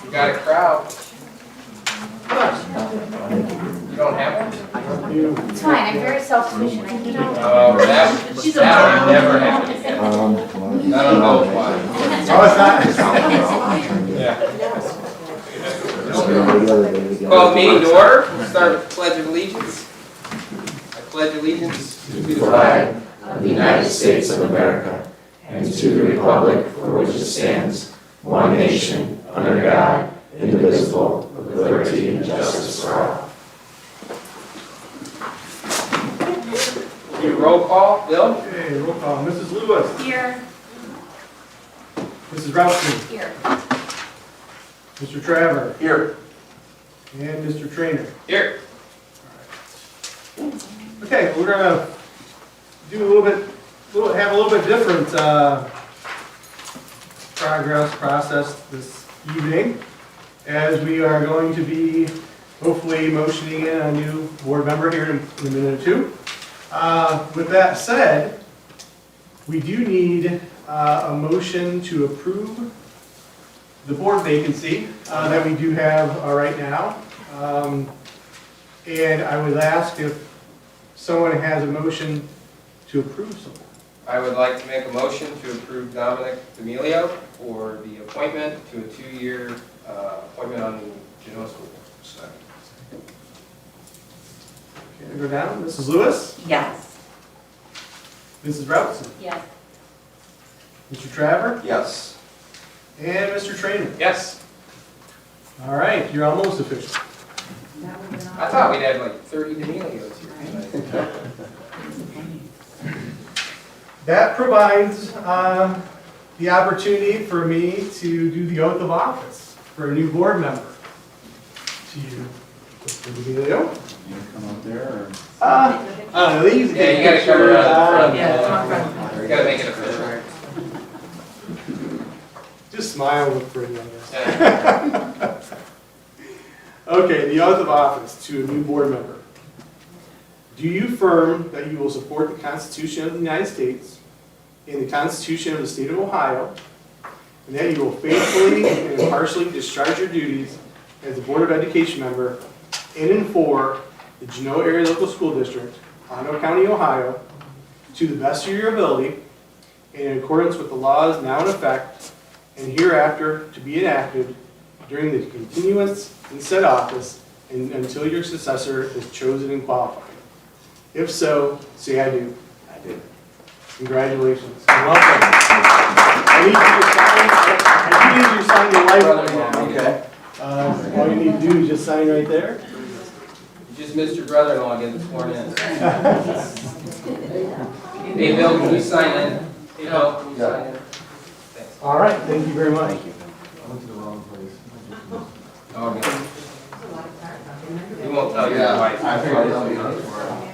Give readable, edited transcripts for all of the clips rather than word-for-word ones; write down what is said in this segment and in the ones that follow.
You got a crowd. You don't have one? It's fine, I'm very self-sufficient. I can Oh, that would never happen again. I don't know why. Oh, it's not. Yeah. Call the meeting to order. We'll start with the Pledge of Allegiance. I pledge allegiance to the flag of the United States of America and to the republic for which it stands, one nation, under God, indivisible, with liberty and justice for all. Do roll call. Bill? Okay, roll call. Mrs. Lewis. Here. Mrs. Routson. Here. Mr. Traver. Here. And Mr. Trainer. Here. Okay, we're gonna do have a little bit different process this evening, as we are going to be hopefully motioning in a new board member here in a minute or two. With that said, we do need a motion to approve the board vacancy that we do have right now. And I would ask if someone has a motion to approve someone. I would like to make a motion to approve Dominic D'Amelio for the appointment to a 2-year appointment on the Genoa School Board. Okay, go down. Mrs. Lewis? Yes. Mrs. Routson? Yes. Mr. Traver? Yes. And Mr. Trainer? Yes. All right, you're almost official. I thought we'd have like 30 D'Amelios here tonight. That provides the opportunity for me to do the oath of office for a new board member. To you, Mr. D'Amelio. You come up there, or? I don't know, they usually Yeah, take you gotta come pictures. around the front. Yeah, come around. You gotta make it official. Just smile and look pretty, I guess. Yeah. Okay, the oath of office to a new board member. Do you affirm that you will support the Constitution of the United States and the Constitution of the State of Ohio, and that you will faithfully and impartially discharge your duties as a Board of Education member in and for the Genoa Area Local School District, Ottawa County, Ohio, to the best of your ability and in accordance with the laws now in effect and hereafter to be enacted during the continuance in said office and until your successor is chosen and qualified? If so, say I do. I do. Congratulations. And welcome. I need you to sign your life right now. Okay. All you need to do is just sign right there. You just missed your brother-in-law getting sworn in. Hey, Bill, can you sign in? Hey, Bill, can you sign in? Thanks. All right, thank you very much. Thank you. I went to the wrong place. Okay. We won't tell your wife. I figured I'll be on it tomorrow.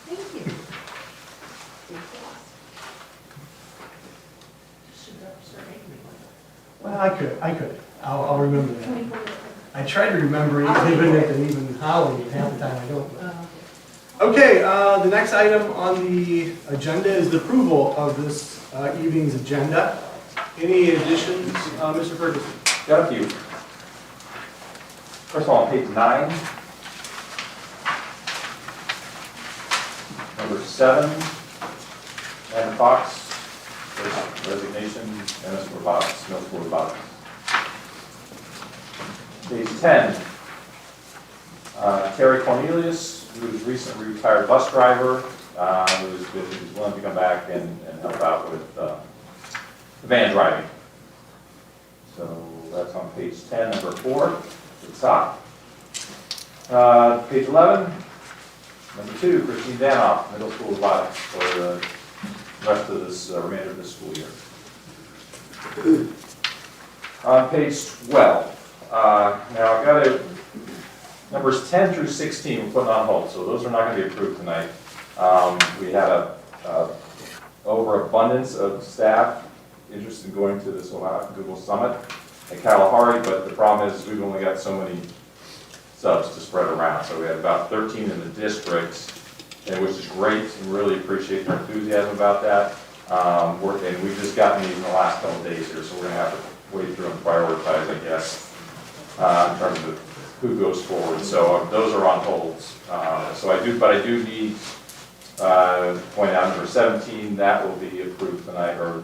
Thank you. Well, I could. I'll remember that. I try to remember even if and even Holly, half the time I don't. Okay, the next item on the agenda is the approval of this evening's agenda. Any additions, Mr. Ferguson? Got a few. First of all, on page 9, number 7, Anna Fox, resignation, MS Robotics, Middle School Robotics. Page 10, Terry Cornelius, who is recently retired bus driver, who's willing to come back and help out with the van driving. So that's on page 10, number 4, at the top. Page 11, number 2, Christine Danoff, middle school robotics for the rest of this, remainder of this school year. On page 12, now I've got it, numbers 10 through 16 we're putting on hold, so those are not going to be approved tonight. We had a overabundance of staff interested in going to this Ohio Google Summit at Kalahari, but the problem is we've only got so many subs to spread around. So we had about 13 in the district, and which is great, and really appreciate their enthusiasm about that. And we've just gotten these in the last couple of days here, so we're gonna have to wade through and prioritize, I guess, in terms of who goes forward. So those are on hold. So I do need to point out number 17, that will be approved tonight, or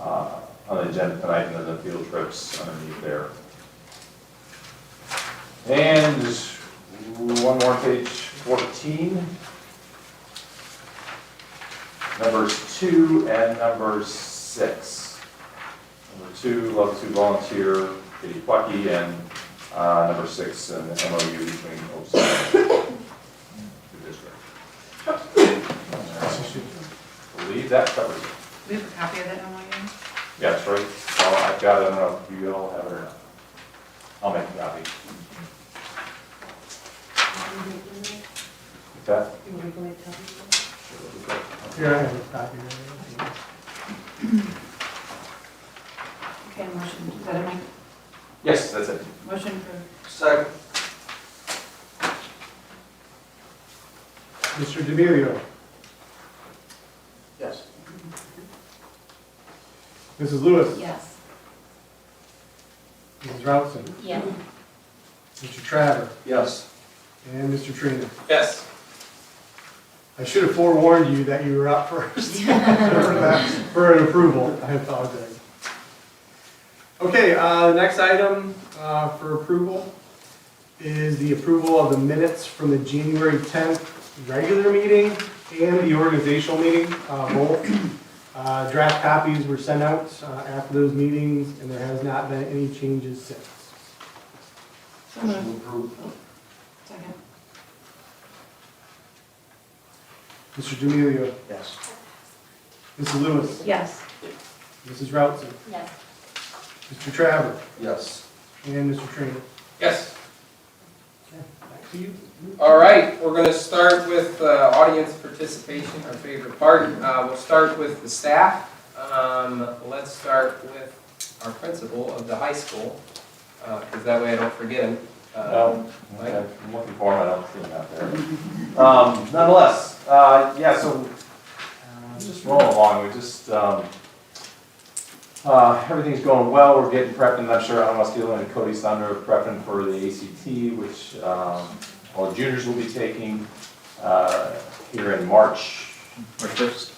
on the agenda tonight, and then the field trips underneath there. And just one more, page 14. Numbers 2 and number 6. Number 2, love to volunteer, Katie Plucky, and number 6, an MOU between OSA and the district. I believe that covers it. We have a copy of that MOU? Yeah, that's right. Well, I've got it, I don't know if you all have it or not. I'll make a copy. What's that? Here, I have a copy of Okay, motion, is that a mic? Yes, that's it. Motion approved. Second. Mr. D'Amelio. Yes. Mrs. Lewis. Yes. Mrs. Routson. Yes. Mr. Traver. Yes. And Mr. Trina. Yes. I should have forewarned you that you were up first for an approval. I apologize. Okay, the next item for approval is the approval of the minutes from the January 10th regular meeting and the organizational meeting, both. Draft copies were sent out after those meetings, and there has not been any changes since. So moved. Second. Mr. D'Amelio. Yes. Mrs. Lewis. Yes. Mrs. Routson. Yes. Mr. Traver. Yes. And Mr. Trainer. Yes. Back to you. All right, we're going to start with audience participation, our favorite part. We'll start with the staff. Let's start with our principal of the high school, because that way I don't forget him. Mike? I'm looking for him, I don't see him out there. Nonetheless, yeah, so just rolling along, we just, everything's going well, we're getting prepped, and I'm sure I don't want to steal any Cody's thunder, prepping for the ACT, which all juniors will be taking here in March. March 1st.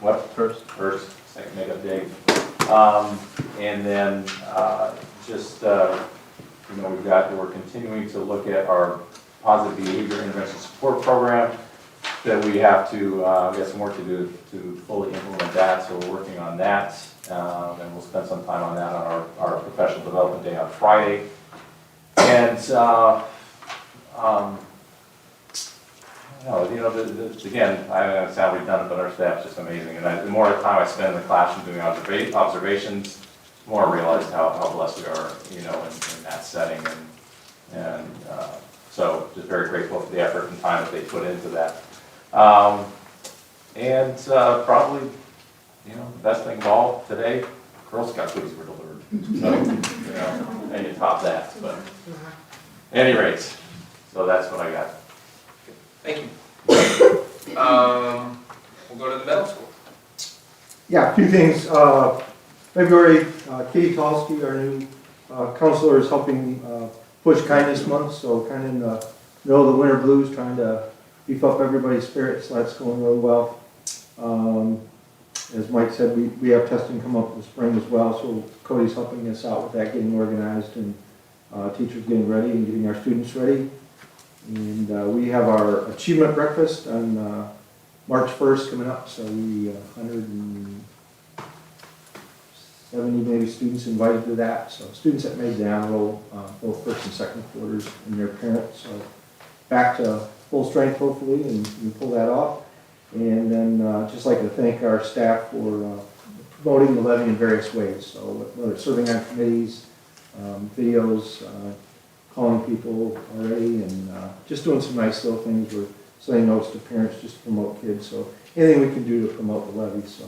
What? First, second makeup day. And then we're continuing to look at our positive behavior intervention support program that we have to, we have some work to do to fully implement that, so we're working on that. And we'll spend some time on that on our professional development day on Friday. And, again, I sound redundant, but our staff's just amazing. And the more time I spend in the classroom doing observations, the more I realize how blessed we are, in that setting. So just very grateful for the effort and time that they put into that. Probably, the best thing of all today, Girl Scout cookies were delivered. So, and you top that, but at any rate, so that's what I got. Thank you. We'll go to the middle school. Yeah, a few things. February, Katie Talsky, our new counselor, is helping push Kindness Month, so kind of in the middle of the winter blues, trying to beef up everybody's spirits, so that's going really well. As Mike said, we have testing come up in the spring as well, so Cody's helping us out with that, getting organized, and teachers getting ready and getting our students ready. And we have our achievement breakfast on March 1st coming up, so we 170 maybe students invited to that. So students that made the honor roll, both first and second quarters, and their parents. So back to full strength hopefully, and we pull that off. And then just like to thank our staff for promoting the levy in various ways. So whether it's serving on committees, videos, calling people already, and just doing some nice little things. We're sending notes to parents just to promote kids. So anything we can do to promote the levy. So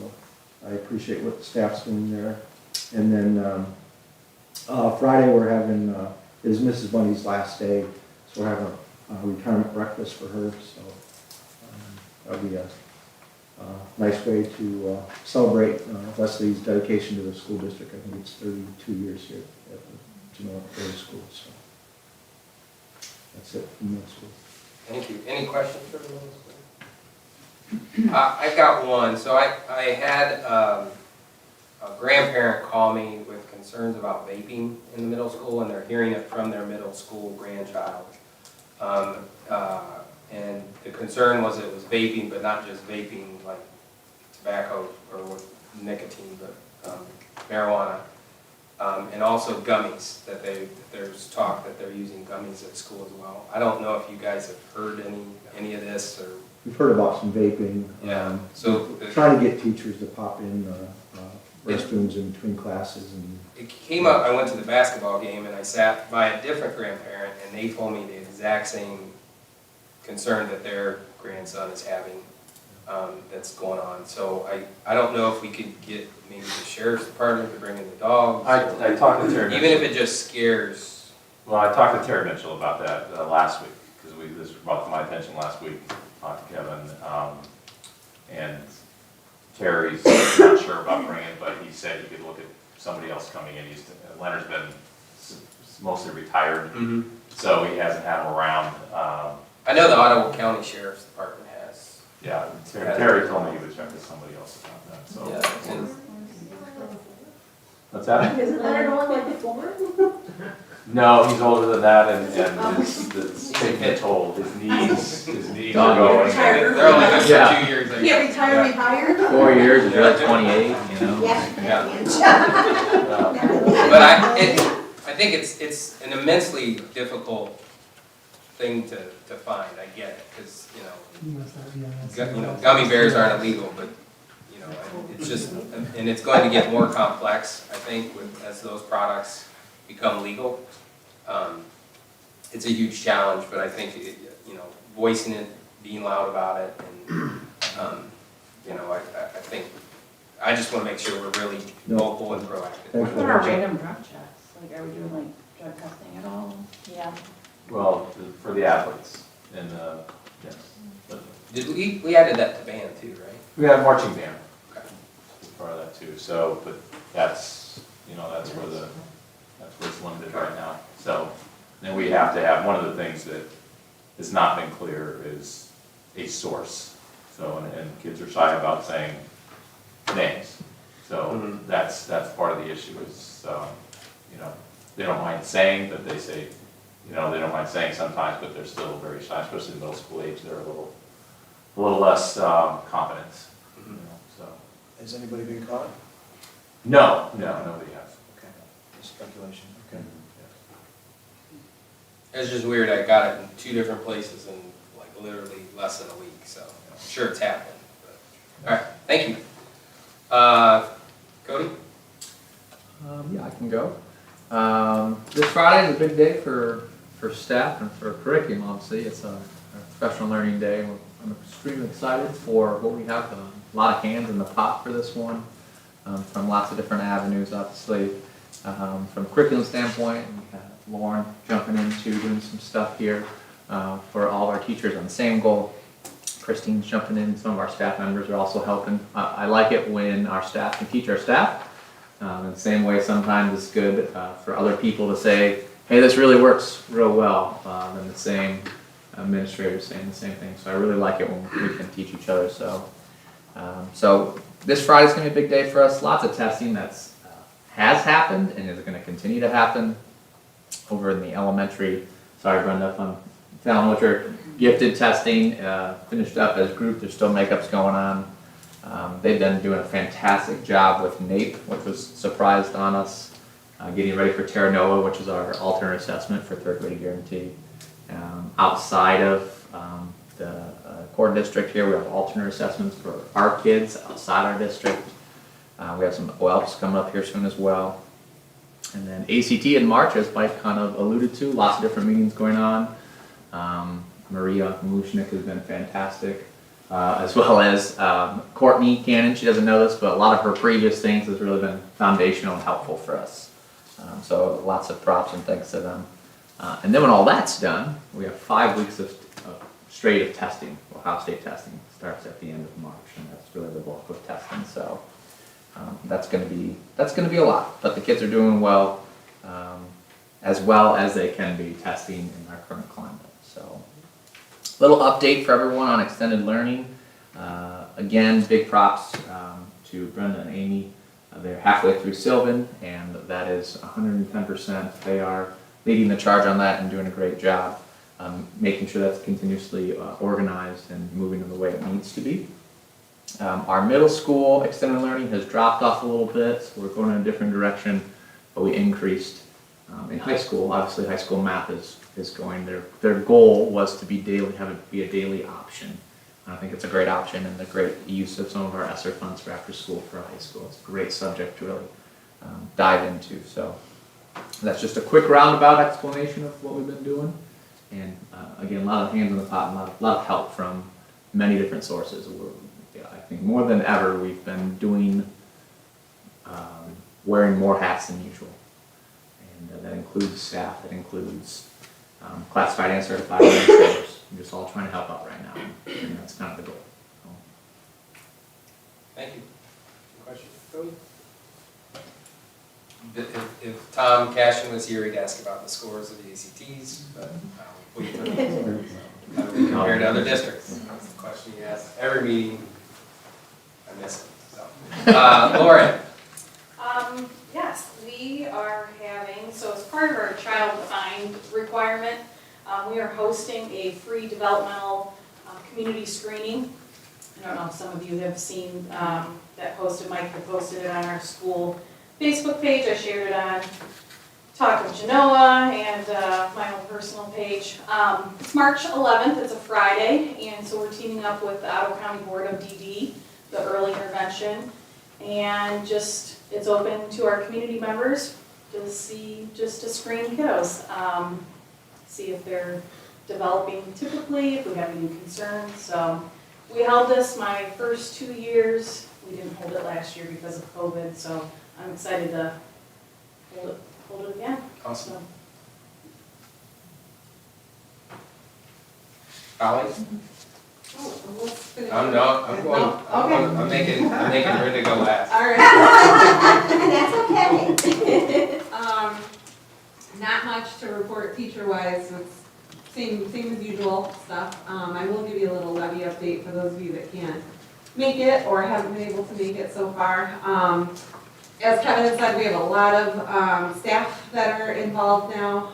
I appreciate what the staff's doing there. And then Friday we're having, is Mrs. Bundy's last day. So we're having a retirement breakfast for her. So that'll be a nice way to celebrate Leslie's dedication to the school district. I think it's 32 years here at the Genoa Area School, so that's it from middle school. Thank you. Any questions for the middle school? I've got one. So I had a grandparent call me with concerns about vaping in the middle school, and they're hearing it from their middle school grandchild. And the concern was it was vaping, but not just vaping like tobacco or with nicotine, but marijuana. And also gummies, that there's talk that they're using gummies at school as well. I don't know if you guys have heard any of this or. We've heard about some vaping. Yeah, so. Trying to get teachers to pop in restrooms in between classes and. It came up, I went to the basketball game and I sat by a different grandparent and they told me the exact same concern that their grandson is having that's going on. So I don't know if we could get maybe the sheriff's department to bring in the dogs. I talked to Terry Even Mitchell. if it just scares. Well, I talked to Terry Mitchell about that last week, because this was brought to my attention last week, talked to Kevin, and Terry's not sure about bringing, but he said he could look at somebody else coming in. Leonard's been mostly retired, so he hasn't had him around. I know the Ottawa County Sheriff's Department has. Yeah, Terry told me he would check with somebody else about that, so. Yeah, and What's that? Isn't Leonard only like 4? No, he's older than that, and it's taking a toll. His knees are going. they're only good for 2 years. I guess. Can't retire retired? 4 years, is really 28, you know? But I think it's an immensely difficult thing to find. I get it, because gummy bears aren't illegal, but it's just, and it's going to get more complex. I think as those products become legal. It's a huge challenge, but I think voicing it, being loud about it, and I think I just want to make sure we're really vocal and proactive. Thanks What are our random drug checks? Like, are we doing like drug testing at all? Yeah. Well, for the athletes, and yes. Did we added that to band too, right? We have marching band. Okay. As part of that too. So, but that's where it's limited right now. So then we have to have, one of the things that has not been clear is a source. So, and kids are shy about saying names. So that's part of the issue is, they don't mind saying, but they say, they don't mind saying sometimes, but they're still very shy, especially in middle school age. They're a little less confident. So. Has anybody been caught? No, nobody has. Okay. Speculation, okay. It's just weird. I got it in 2 different places in like literally less than a week. So I'm sure it's happening. But, all right, thank you. Cody? Yeah, I can go. This Friday is a big day for staff and for curriculum, obviously. It's a professional learning day. I'm extremely excited for what we have. A lot of hands in the pot for this one, from lots of different avenues, obviously. From a curriculum standpoint, we have Lauren jumping into doing some stuff here for all of our teachers on the same goal. Christine's jumping in. Some of our staff members are also helping. I like it when our staff can teach our staff. In the same way, sometimes it's good for other people to say, hey, this really works real well, than the same administrators saying the same thing. So I really like it when we can teach each other. So this Friday's going to be a big day for us. Lots of testing that's has happened and is going to continue to happen over in the elementary. Sorry, Brenda, if I'm telling what you're gifted testing, finished up as group. There's still makeups going on. They've been doing a fantastic job with NAEP, which was surprised on us, getting ready for Terra Nova, which is our alternate assessment for third grade guarantee. Outside of the core district here, we have alternate assessments for our kids outside our district. We have some OELPs coming up here soon as well. And then ACT in March, as Mike kind of alluded to, lots of different meetings going on. Maria Malushnik has been fantastic, as well as Courtney Cannon. She doesn't know this, but a lot of her previous things has really been foundational and helpful for us. So lots of props and thanks to them. And then when all that's done, we have 5 weeks of straight of testing. Ohio State testing starts at the end of March, and that's really the bulk of testing. So that's going to be a lot. But the kids are doing well as they can be testing in our current climate. So little update for everyone on extended learning. Again, big props to Brenda and Amy. They're halfway through Sylvan, and that is 110%. They are leading the charge on that and doing a great job, making sure that's continuously organized and moving in the way it needs to be. Our middle school extended learning has dropped off a little bit, so we're going in a different direction, but we increased in high school. Obviously, high school math is going, their goal was to be have it be a daily option. I think it's a great option and a great use of some of our ESSER funds for after school for high school. It's a great subject to really dive into. So that's just a quick roundabout explanation of what we've been doing. And again, a lot of hands in the pot and a lot of help from many different sources. I think more than ever, we've been doing, wearing more hats than usual. And that includes staff, that includes classified and certified administrators. We're just all trying to help out right now, and that's kind of the goal. Thank you. Question, Cody? If Tom Cashin was here, he'd ask about the scores of the ACTs, but we compared to other districts. That's the question you ask every meeting. I miss it. So, Lauren. Yes, we are having, so as part of our child find requirement, we are hosting a free developmental community screening. I don't know if some of you have seen that posted, Mike had posted it on our school Facebook page. I shared it on Talk of Genoa and my own personal page. It's March 11th, it's a Friday, and so we're teaming up with the Ottawa County Board of DD, the early intervention, and it's open to our community members to screen kiddos. See if they're developing typically, if we have any concerns. So we held this my first 2 years. We didn't hold it last year because of COVID, so I'm excited to hold it again. Awesome. Holly? I'm making Brenda go last. All right. That's okay. Not much to report teacher-wise, it's same as usual stuff. I will give you a little levy update for those of you that can't make it or haven't been able to make it so far. As Kevin had said, we have a lot of staff that are involved now.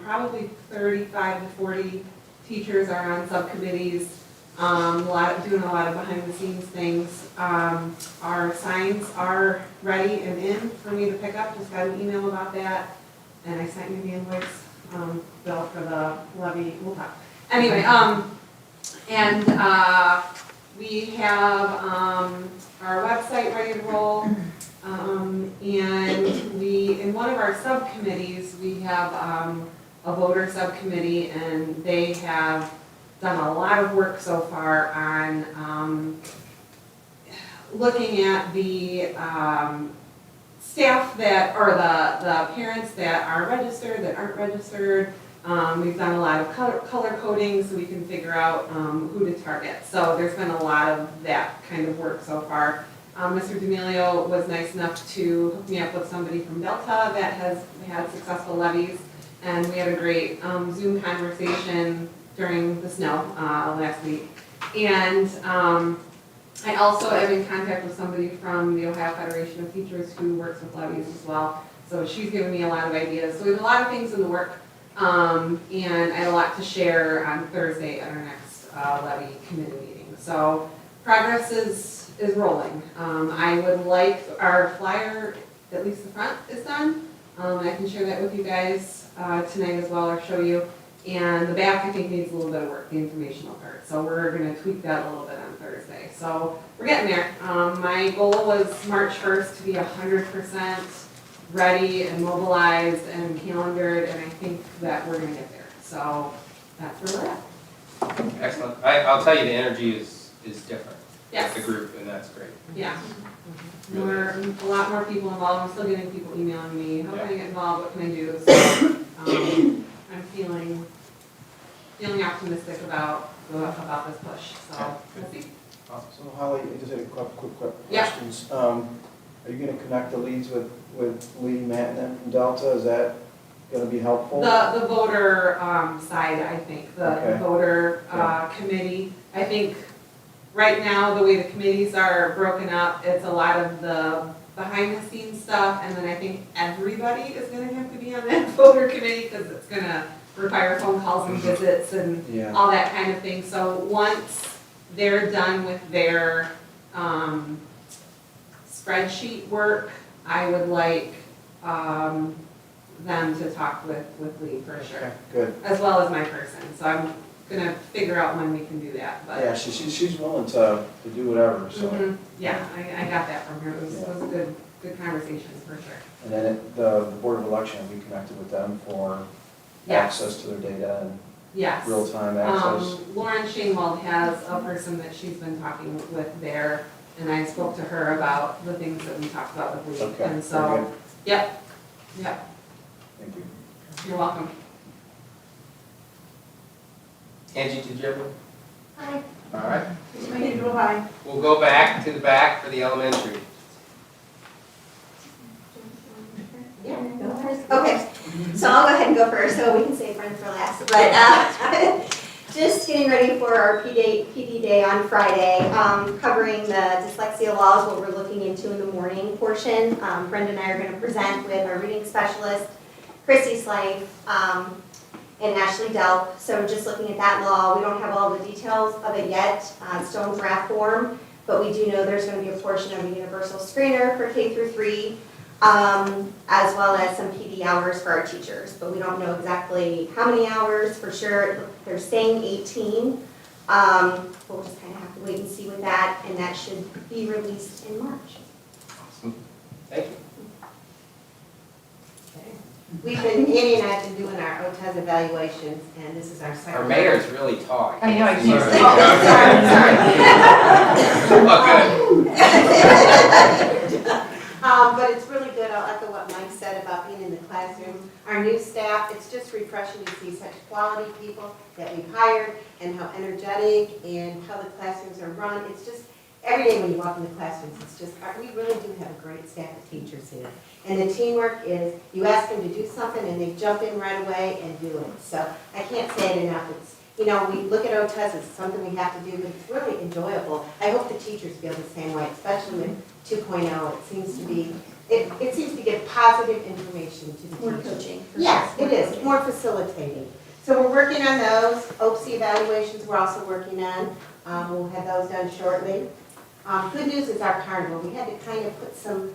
Probably 35 to 40 teachers are on subcommittees, doing a lot of behind-the-scenes things. Our signs are ready and in for me to pick up. Just got an email about that. And I sent you the invoice, bill for the levy, we'll talk. Anyway, we have our website ready to roll, and in one of our subcommittees, we have a voter subcommittee, and they have done a lot of work so far on looking at the staff that, or the parents that are registered, that aren't registered. We've done a lot of color coding so we can figure out who to target. So there's been a lot of that kind of work so far. Mr. D'Amelio was nice enough to hook me up with somebody from Delta that has had successful levies, and we had a great Zoom conversation during the snow last week. And I also am in contact with somebody from the Ohio Federation of Teachers who works with levies as well. So she's given me a lot of ideas. So we have a lot of things in the work, and I have a lot to share on Thursday at our next levy committee meeting. So progress is rolling. I would like our flyer, at least the front is done. I can share that with you guys tonight as well, or show you. And the back, I think, needs a little bit of work, the informational part. So we're going to tweak that a little bit on Thursday. So we're getting there. My goal was March 1st to be 100% ready and mobilized and calendared, and I think that we're going to get there. So that's where we're at. Excellent. I'll tell you, the energy is different. Yes. With the group, and that's great. Yeah. We're a lot more people involved. I'm still getting people emailing me, how can I get involved, what can I do? So I'm feeling optimistic about about this push, so we'll see. So Holly, I just had a quick Yeah. questions. Are you gonna connect the leads with Lee, Matt, and them from Delta? Is that gonna be helpful? The voter side, I think, the Okay. voter committee. I think right now, the way the committees are broken up, it's a lot of the behind the scenes stuff, and then I think everybody is gonna have to be on that voter committee, because it's gonna require phone calls and visits and Yeah. all that kind of thing. So once they're done with their spreadsheet work, I would like them to talk with Lee for sure, Okay, good. as well as my person. So I'm gonna figure out when we can do that, but. Yeah, she's willing to do whatever, so. Mhm. Yeah, I got that from her. It was a good conversation for sure. And then the Board of Election, we connected with them for Yes. access to their data and Yes. real-time access. Lauren Shingwald has a person that she's been talking with there, and I spoke to her about the things that we talked about with Lee. Okay, And very so, good. yep, Thank you. you're welcome. Angie, did you have one? Hi. All right, My usual hi. we'll go back to the back for the elementary. Okay, so I'll go ahead and go first, so we can save Brent for last. But just getting ready for our PD day on Friday, covering the dyslexia laws, what we're looking into in the morning portion. Brenda and I are going to present with our reading specialist, Christy Slife, and Ashley Delp. So just looking at that law, we don't have all the details of it yet, it's still in draft form, but we do know there's going to be a portion of a universal screener for K through 3. As well as some PD hours for our teachers, but we don't know exactly how many hours for sure. They're saying 18. But we'll just kind of have to wait and see with that, and that should be released in March. Awesome. Thank you. Annie and I have been doing our OTES evaluations, and this is our second. Our mayor's really tall. I know, I can't see can't her. see. Oh, good. But it's really good. I'll echo what Mike said about being in the classroom. Our new staff, it's just refreshing to see such quality people that we've hired and how energetic and how the classrooms are run. It's just, every day when you walk in the classrooms, it's just, we really do have a great staff of teachers here. And the teamwork is, you ask them to do something and they jump in right away and do it. So I can't say it enough. It's, we look at OTES as something we have to do, but it's really enjoyable. I hope the teachers feel the same way, especially with 2.0. It seems to be, it seems to give positive information to the More teachers. coaching. Yes, it is, more facilitating. So we're working on those. OPSI evaluations we're also working on. We'll have those done shortly. Good news is our carnival. We had to kind of put some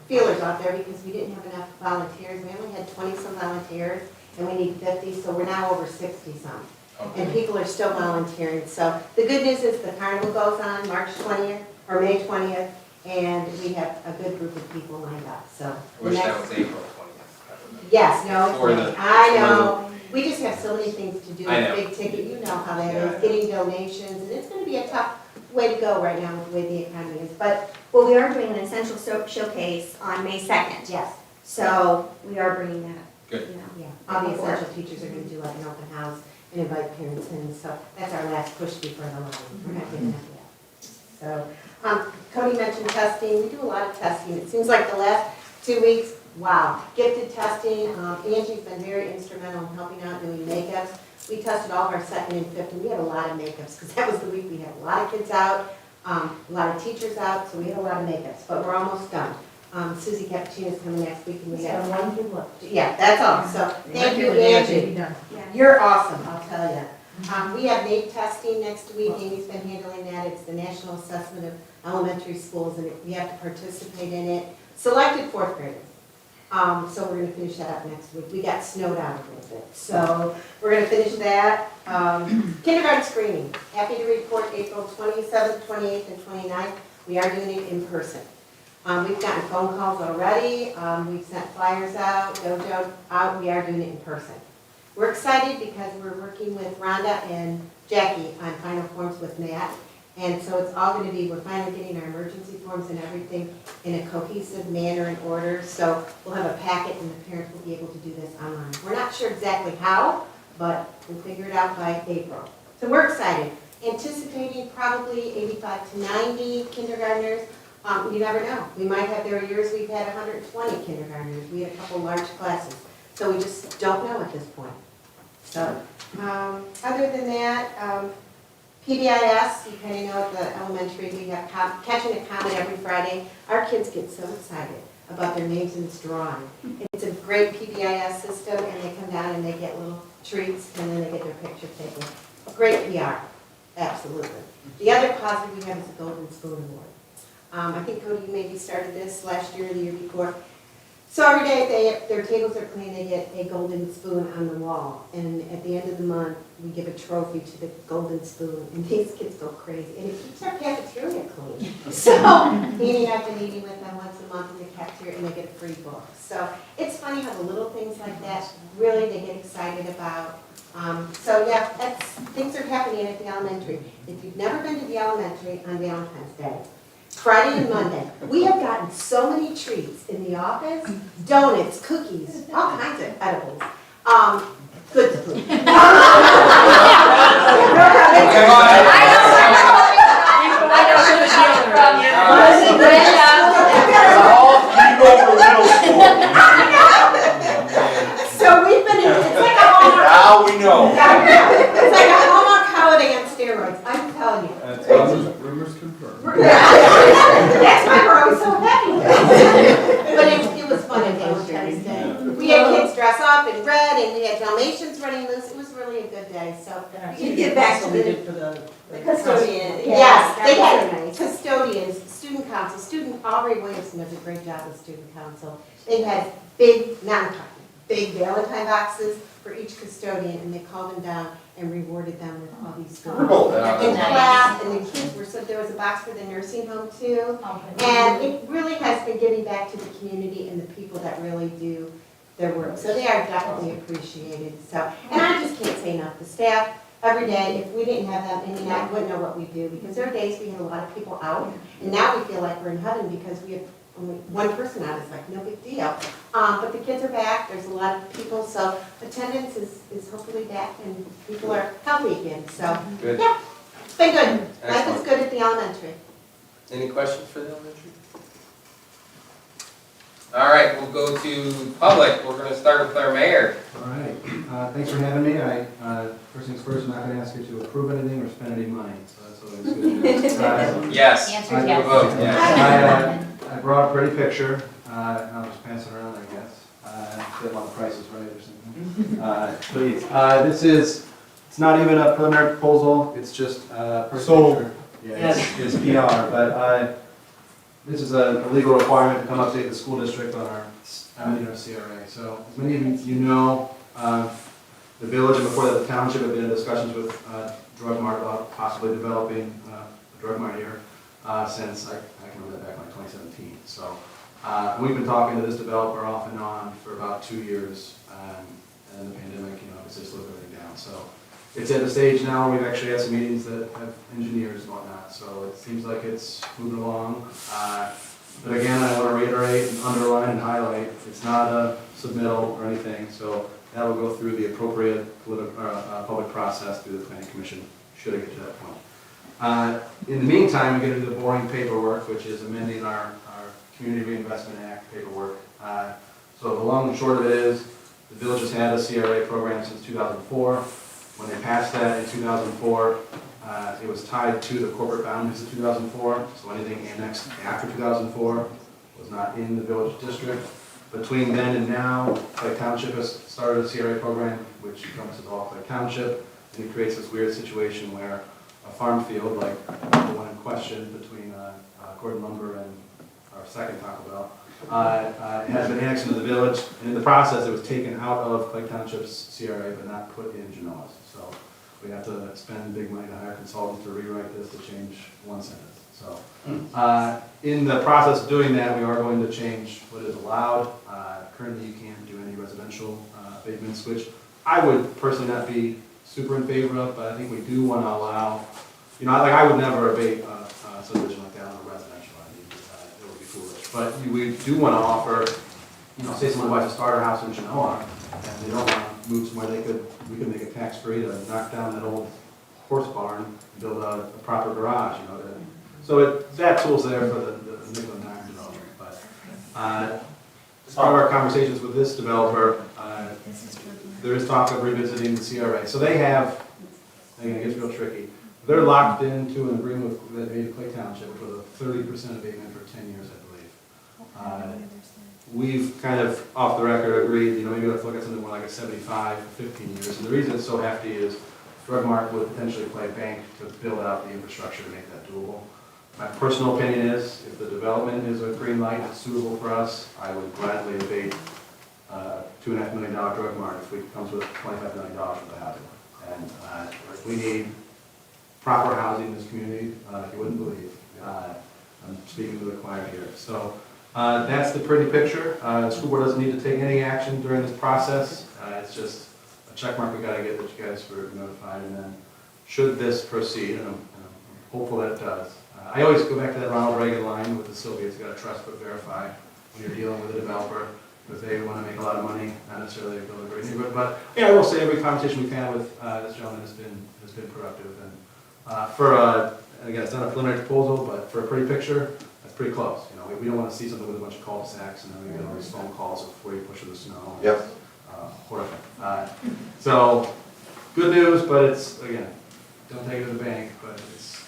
feelers out there because we didn't have enough volunteers. We only had 20-some volunteers, and we need 50, so we're now over 60-some. Okay. And people are still volunteering. So the good news is the carnival goes on March 20th or May 20th, and we have a good group of people lined up. So I the wish that next, was April 20th. yes, no, For it's the- May. I know. We just have so many things to do. I know. Big ticket, you know how that Yeah, I is, know. getting donations, and it's going to be a tough way to go right now with the way the economy is. But Well, we are doing an essential showcase on May 2nd. yes, So we are bringing that. Good. yeah, all the essential teachers are going to do like an open house and invite parents in. So that's our last push before the line. We're not getting that yet. So Cody mentioned testing. We do a lot of testing. It seems like the last 2 weeks, wow, gifted testing. Angie's been very instrumental in helping out doing makeups. We tested all of our second and fifth, and we had a lot of makeups because that was the week we had a lot of kids out, a lot of teachers out, so we had a lot of makeups, but we're almost done. Susie Cappuccino's coming next week, and we have one kid left. Yeah, that's all. So thank you, Angie. Yeah. You're awesome, I'll tell you. We have NAEP testing next week. Amy's been handling that. It's the National Assessment of Elementary Schools, and we have to participate in it. Selected fourth graders. So we're gonna finish that up next week. We got snowed out a little bit, so we're gonna finish that. Kindergarten screening. Happy to report April 27th, 28th, and 29th. We are doing it in person. We've gotten phone calls already. We've sent flyers out, dojo out. We are doing it in person. We're excited because we're working with Rhonda and Jackie on final forms with Matt. And so it's all going to be, we're finally getting our emergency forms and everything in a cohesive manner and order. So we'll have a packet and the parents will be able to do this online. We're not sure exactly how, but we'll figure it out by April. So we're excited, anticipating probably 85 to 90 kindergartners. You never know. We might have, there are years we've had 120 kindergartners. We had a couple large classes. So we just don't know at this point. So, other than that, PBIS, you kind of know at the elementary, we have catching a comet every Friday. Our kids get so excited about their names and it's drawing. It's a great PBIS system, and they come down and they get little treats, and then they get their picture taken. Great PR, absolutely. The other positive we have is the Golden Spoon Award. I think, Cody, you maybe started this last year or the year before. So every day their tables are clean, they get a golden spoon on the wall. And at the end of the month, we give a trophy to the golden spoon. And these kids go crazy. And it keeps our cafeteria clean. So Annie and I've been eating with them once a month in the cafeteria, and they get a free book. So it's funny how the little things like that, really they get excited about. So yeah, things are happening at the elementary. If you've never been to the elementary on Valentine's Day, Friday and Monday, we have gotten so many treats in the office, donuts, cookies, all kinds of edibles. Good food. So we've been, it's like a Hallmark. Now we know. It's like a Hallmark holiday on steroids, I'm telling you. Rumors confirmed. That's why we're always so happy. But it was fun at Valentine's Day. We had kids dress up in red, and we had Dalmatians running loose. It was really a good day, so. You get back to the Custodian. Yes, they had custodians, student council, Aubrey Williamson does a great job with student council. They had big Valentine boxes for each custodian, and they called them down and rewarded them with all these goodies. And class, and the kids were, so there was a box for the nursing home too. And it really has been giving back to the community and the people that really do their work. So they are definitely appreciated. So, and I just can't say enough. The staff, every day, if we didn't have them, I wouldn't know what we do, because there are days we had a lot of people out, and now we feel like we're in heaven because we have only one person out. It's like no big deal. But the kids are back. There's a lot of people, so attendance is hopefully back, and people are healthy again. So Good. yeah, it's been good. Life Excellent. is good at the elementary. Any questions for the elementary? All right, we'll go to public. We're going to start with our mayor. All right, thanks for having me. First things first, I'm not going to ask you to approve anything or spend any money, so that's always good to do. Yes. Answer I yes. Vote, yes. I brought a pretty picture, and I'll just pass it around, I guess. Get a lot of prices right or something. Please. It's not even a preliminary proposal, it's just a picture. Yeah, it's PR, but this is a legal requirement to come update the school district on our CRA. So as many of you know, the village and before that the township have been in discussions with Drug Mart about possibly developing a Drug Mart here since I can remember that back in 2017. So we've been talking to this developer off and on for about 2 years, and the pandemic, obviously slowed everything down. So it's at the stage now where we've actually had some meetings that have engineers and whatnot, so it seems like it's moving along. But again, I want to reiterate and underline and highlight, it's not a submittal or anything, so that will go through the appropriate public process through the planning commission, should it get to that point. In the meantime, we get to do the boring paperwork, which is amending our Community Reinvestment Act paperwork. So the long and short of it is, the village has had a CRA program since 2004. When they passed that in 2004, it was tied to the corporate boundaries of 2004, so anything annexed after 2004 was not in the village district. Between then and now, Clay Township has started a CRA program, which encompasses all Clay Township, and it creates this weird situation where a farm field, like the one in question between Gordon Lumber and our second Taco Bell, has been annexed into the village, and in the process it was taken out of Clay Township's CRA but not put in Genoa's. So we have to spend big money to hire consultants to rewrite this to change one sentence. So in the process of doing that, we are going to change what is allowed. Currently you can't do any residential abatements, which I would personally not be super in favor of, but I think we do want to allow, I would never abate a subdivision like that on a residential. I think it would be foolish. But we do want to offer, say someone buys a starter house in Genoa, and they don't want to move somewhere we could make it tax-free to knock down that old horse barn, build a proper garage, you know. So that tool's there for the nickel and dime developer. But as part of our conversations with this developer, there is talk of revisiting the CRA. So they have, again, it gets real tricky. They're locked into an agreement that they made with Clay Township, which was a 30% abatement for 10 years, I believe. We've kind of, off the record, agreed, you know, maybe let's look at something more like a 75 for 15 years. And the reason it's so hefty is Drug Mart would potentially play bank to build out the infrastructure to make that doable. My personal opinion is, if the development is a green light, it's suitable for us, I would gladly abate $2.5 million Drug Mart if it comes with $25 million for the housing. And we need proper housing in this community, you wouldn't believe. I'm speaking to the choir here. So that's the pretty picture. The school board doesn't need to take any action during this process. It's just a check mark we got to get that you guys were notified, and then should this proceed, and I'm hopeful that it does. I always go back to that Ronald Reagan line with the Sylvia, it's got to trust but verify when you're dealing with a developer, because they want to make a lot of money, not necessarily build a great neighborhood. But yeah, I will say every conversation we've had with this gentleman has been productive. And again, it's not a preliminary proposal, but for a pretty picture, that's pretty close. You know, we don't want to see something with a bunch of cul-de-sacs and then we get all these phone calls of where you push through the snow. Yep. Horrific. So good news, but it's, again, don't take it to the bank, but it's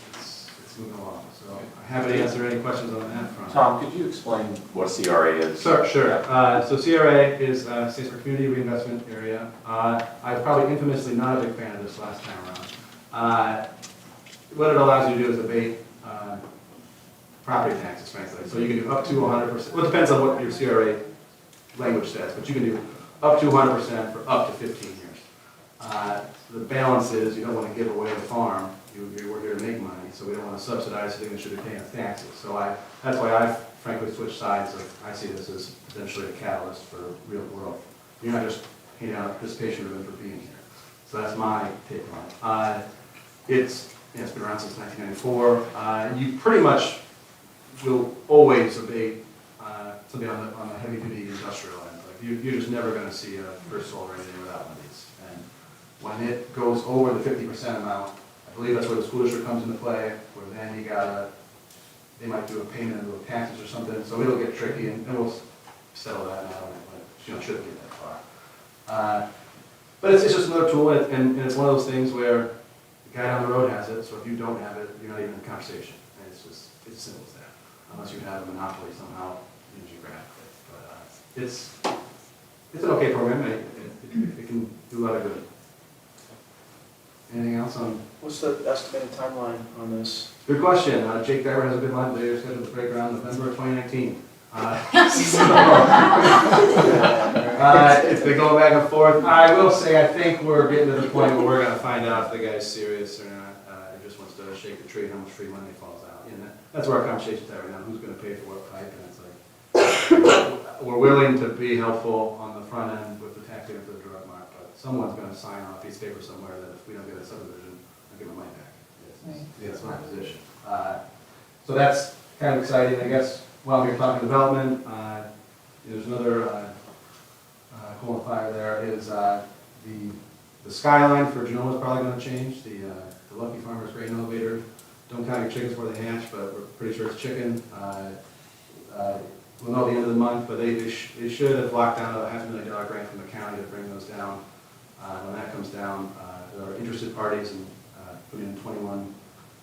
moving along. So I'm happy to answer any questions on that front. Tom, could you explain what CRA is? Sure. So CRA is stands for Community Reinvestment Area. I was probably infamously not a big fan of this last time around. What it allows you to do is abate property taxes, frankly. So you can do up to 100%. Well, it depends on what your CRA language says, but you can do up to 100% for up to 15 years. The balance is you don't want to give away the farm. We're here to make money, so we don't want to subsidize the thing that should be paying us taxes. So that's why I've frankly switched sides. I see this as potentially a catalyst for real growth. You're not just handing out a participation ribbon for being here. So that's my take on it. It's been around since 1994. You pretty much will always abate something on the heavy-duty industrial end. Like you're just never going to see a first solar or anything without one of these. And when it goes over the 50% amount, I believe that's where the school district comes into play, where then they might do a payment in lieu of taxes or something, so it'll get tricky, and we'll settle that now, but shouldn't get that far. But it's just another tool, and it's one of those things where the guy down the road has it, so if you don't have it, you're not even in the conversation. And it's as simple as that, unless you have a monopoly somehow geographically. But it's an okay program, it can do a lot of good. Anything else on? What's the estimated timeline on this? Good question. Jake Diver has a good line. They're scheduled to break ground November of 2019. It's been going back and forth. I will say, I think we're getting to the point where we're going to find out if the guy's serious or not. He just wants to shake the tree, how much free money falls out. And that's where our conversation's at right now. Who's going to pay for what pipe? And it's like, we're willing to be helpful on the front end with the tax payment for the drug mart, but someone's going to sign on a piece of paper somewhere that if we don't get a subdivision, I'll give my money back. That's my position. So that's kind of exciting, I guess. While we're talking development, there's another coal and fire there is the skyline for Genoa is probably going to change. The Lucky Farmers grain elevator. Don't count your chickens before they hatch, but we're pretty sure it's chicken. We'll know at the end of the month, but they should have locked down a $500,000 grant from the county to bring those down. When that comes down, there are interested parties and putting in 21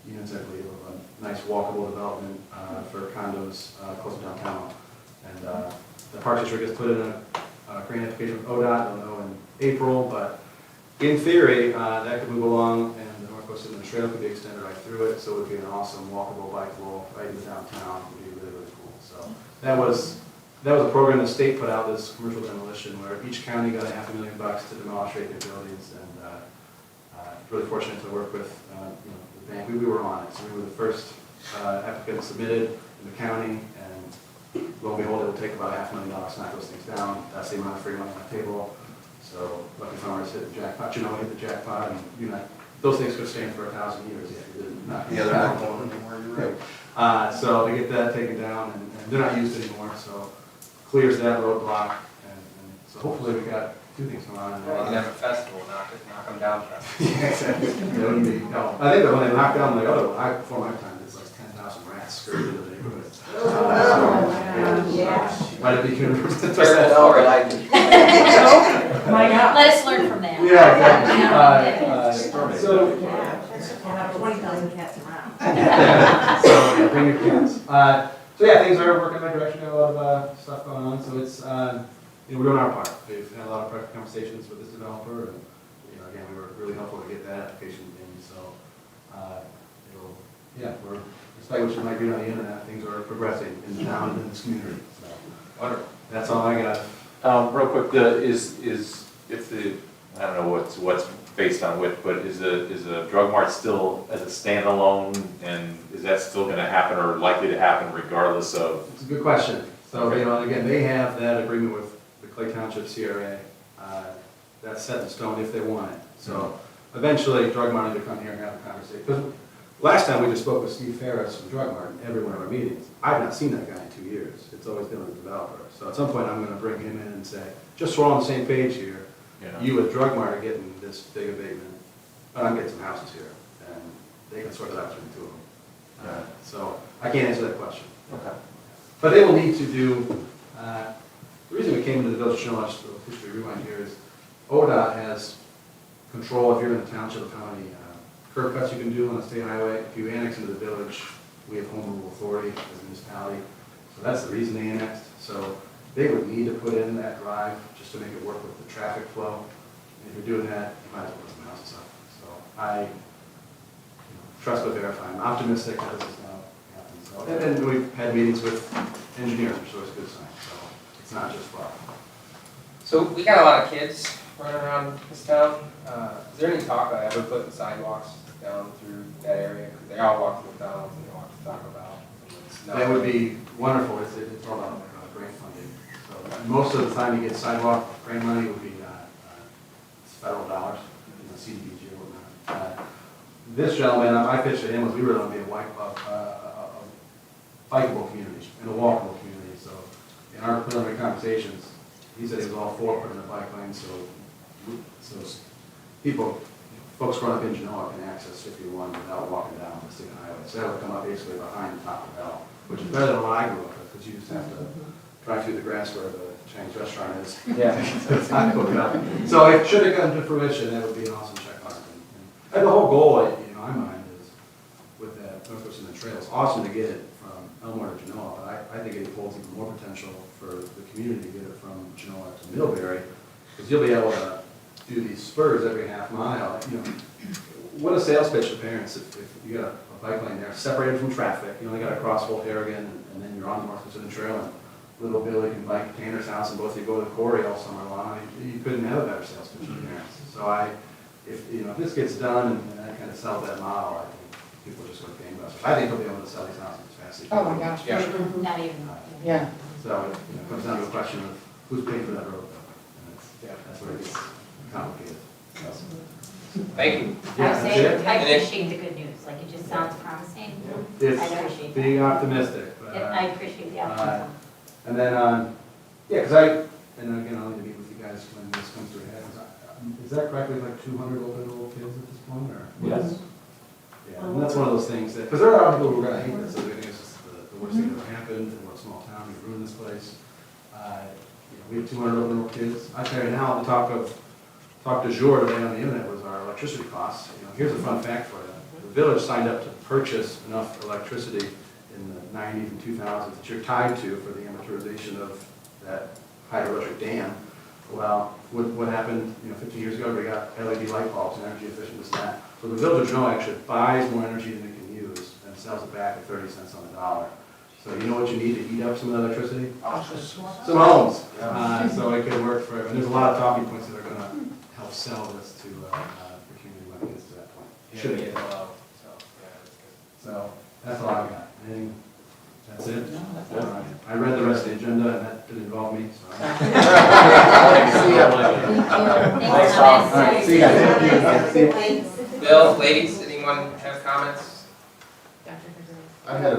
units, I believe, of a nice walkable development for condos close to downtown. And the Park District has put in a grant application with ODOT. They'll know in April, but in theory, that could move along, and the Northwest Inland Trail could be extended right through it, so it would be an awesome walkable bikeable right in the downtown. It would be really, really cool. So that was a program the state put out, this commercial demolition, where each county got $500,000 to demolish vacant buildings, and really fortunate to work with the bank. We were on it, so we were the first applicant submitted in the county, and lo and behold, it will take about $500,000 to knock those things down. That's the amount of free money on the table. So Lucky Farmers hit the jackpot. Genoa hit the jackpot, and those things could stand for 1,000 years if you didn't knock them down. They're not going anymore, you're right. So to get that taken down, and they're not used anymore, so clears that roadblock, and so hopefully we got two things going on. You can have a festival, knock them down festival. Yeah, exactly. That wouldn't be, no. I think that when they knocked down the other one, before my time, there's like 10,000 rats scurried into the neighborhood. Might it be good? Terrible, or like, My God. Let us learn from that. Yeah, exactly. So, 20,000 cats around. so yeah, bring your kids. So yeah, things are working in my direction. Got a lot of stuff going on. So it's we're doing our part. We've had a lot of private conversations with this developer, and again, we were really helpful to get that application in. So we're despite what you might read on the internet, things are progressing in the town and in this community. So wonderful. that's all I got. Real quick, if the, I don't know what's based on which, but is a drug mart still as a standalone, and is that still gonna happen or likely to happen regardless of? It's a good question. So, again, they have that agreement with the Clay Township CRA. That's set in stone if they want it. So eventually, Drug Mart will come here and have a conversation. Because last time we just spoke with Steve Ferris from Drug Mart in every one of our meetings. I've not seen that guy in 2 years. It's always been with the developer. So at some point, I'm gonna bring him in and say, just so we're on the same page here, you at Drug Mart are getting this big abatement, but I'm getting some houses here, and they can sort it out between the two of them. So I can't answer that question. Okay. But they will need to do, the reason we came into the village of Genoa, just a history rewind here, is ODOT has control if you're in the township of how many curb cuts you can do on a state highway. If you annex into the village, we have home rule authority as a municipality. So that's the reason they annexed. So they would need to put in that drive just to make it work with the traffic flow. And if you're doing that, you might as well put some houses up. So I trust but verify. I'm optimistic that this is going to happen. So, and then we've had meetings with engineers, which is always a good sign. So it's not just fluff. So we got a lot of kids running around this town. Is there any talk of ever putting sidewalks down through that area? Because they all walk to McDonald's and they walk to Taco Bell. That would be wonderful. It's all about grant funding. So most of the time you get sidewalk grant money would be federal dollars, CDBG or whatnot. This gentleman, I pitched to him was we were going to be a bikeable community and a walkable community. So in our preliminary conversations, he said he was all for putting a bike lane so folks growing up in Genoa can access 51 without walking down the state highway. So that would come up basically behind Taco Bell, which is better than what I grew up with, because you just have to drive through the grass where the Chinese restaurant is. Yeah. It's not good enough. So if it should have come to fruition, that would be an awesome check mark. And the whole goal, in my mind, is with that Northwest Inland Trail, it's awesome to get it from Elmore to Genoa, but I think it holds even more potential for the community to get it from Genoa to Middlebury, because you'll be able to do these spurs every half mile. What a sales pitch to parents if you got a bike lane there separated from traffic. You only got to cross Old Harrigan, and then you're on the Northwest Inland Trail, and little Billy can bike to Tanner's house, and both of you go to the quarry all summer long. You couldn't have a better sales pitch for parents. So if this gets done and that kind of sells that model, I think people are just going to gangbusters. I think they'll be able to sell these houses as fast as they can. Oh my gosh. Yeah. Not even. Yeah. So it comes down to a question of who's paying for that road, though. And that's where it gets complicated. Thank you. Yeah, that's it. I appreciate the good news, like it just sounds promising. I It's appreciate being optimistic. But, I appreciate the optimism. and then, because and again, I'll need to meet with you guys when this comes to a head. Is that correct? We have like 200 open kids at this point, or? Yes. Yeah, and that's one of those things that, because there are people who are going to hate this, so they think it's just the worst thing that ever happened, and we're a small town, we ruined this place. We have 200 open kids. I tell you now, the talk du jour today on the internet was our electricity costs. Here's a fun fact for you. The village signed up to purchase enough electricity in the 90s and 2000s that you're tied to for the amortization of that hydroelectric dam. Well, what happened 15 years ago, we got LED light bulbs and energy efficient, this and that. So the village of Genoa actually buys more energy than it can use and sells it back at 30 cents on the dollar. So you know what you need to heat up some of that electricity? Some homes. So it could work for everyone. There's a lot of talking points that are going to help sell this to the community when it gets to that point. Should get low. So that's all I got. Anything? That's it? All right. I read the rest of the agenda and that didn't involve me. So. See ya. Thanks, Thomas. All right, see you guys. See you. Bill, ladies, anyone have comments? I had a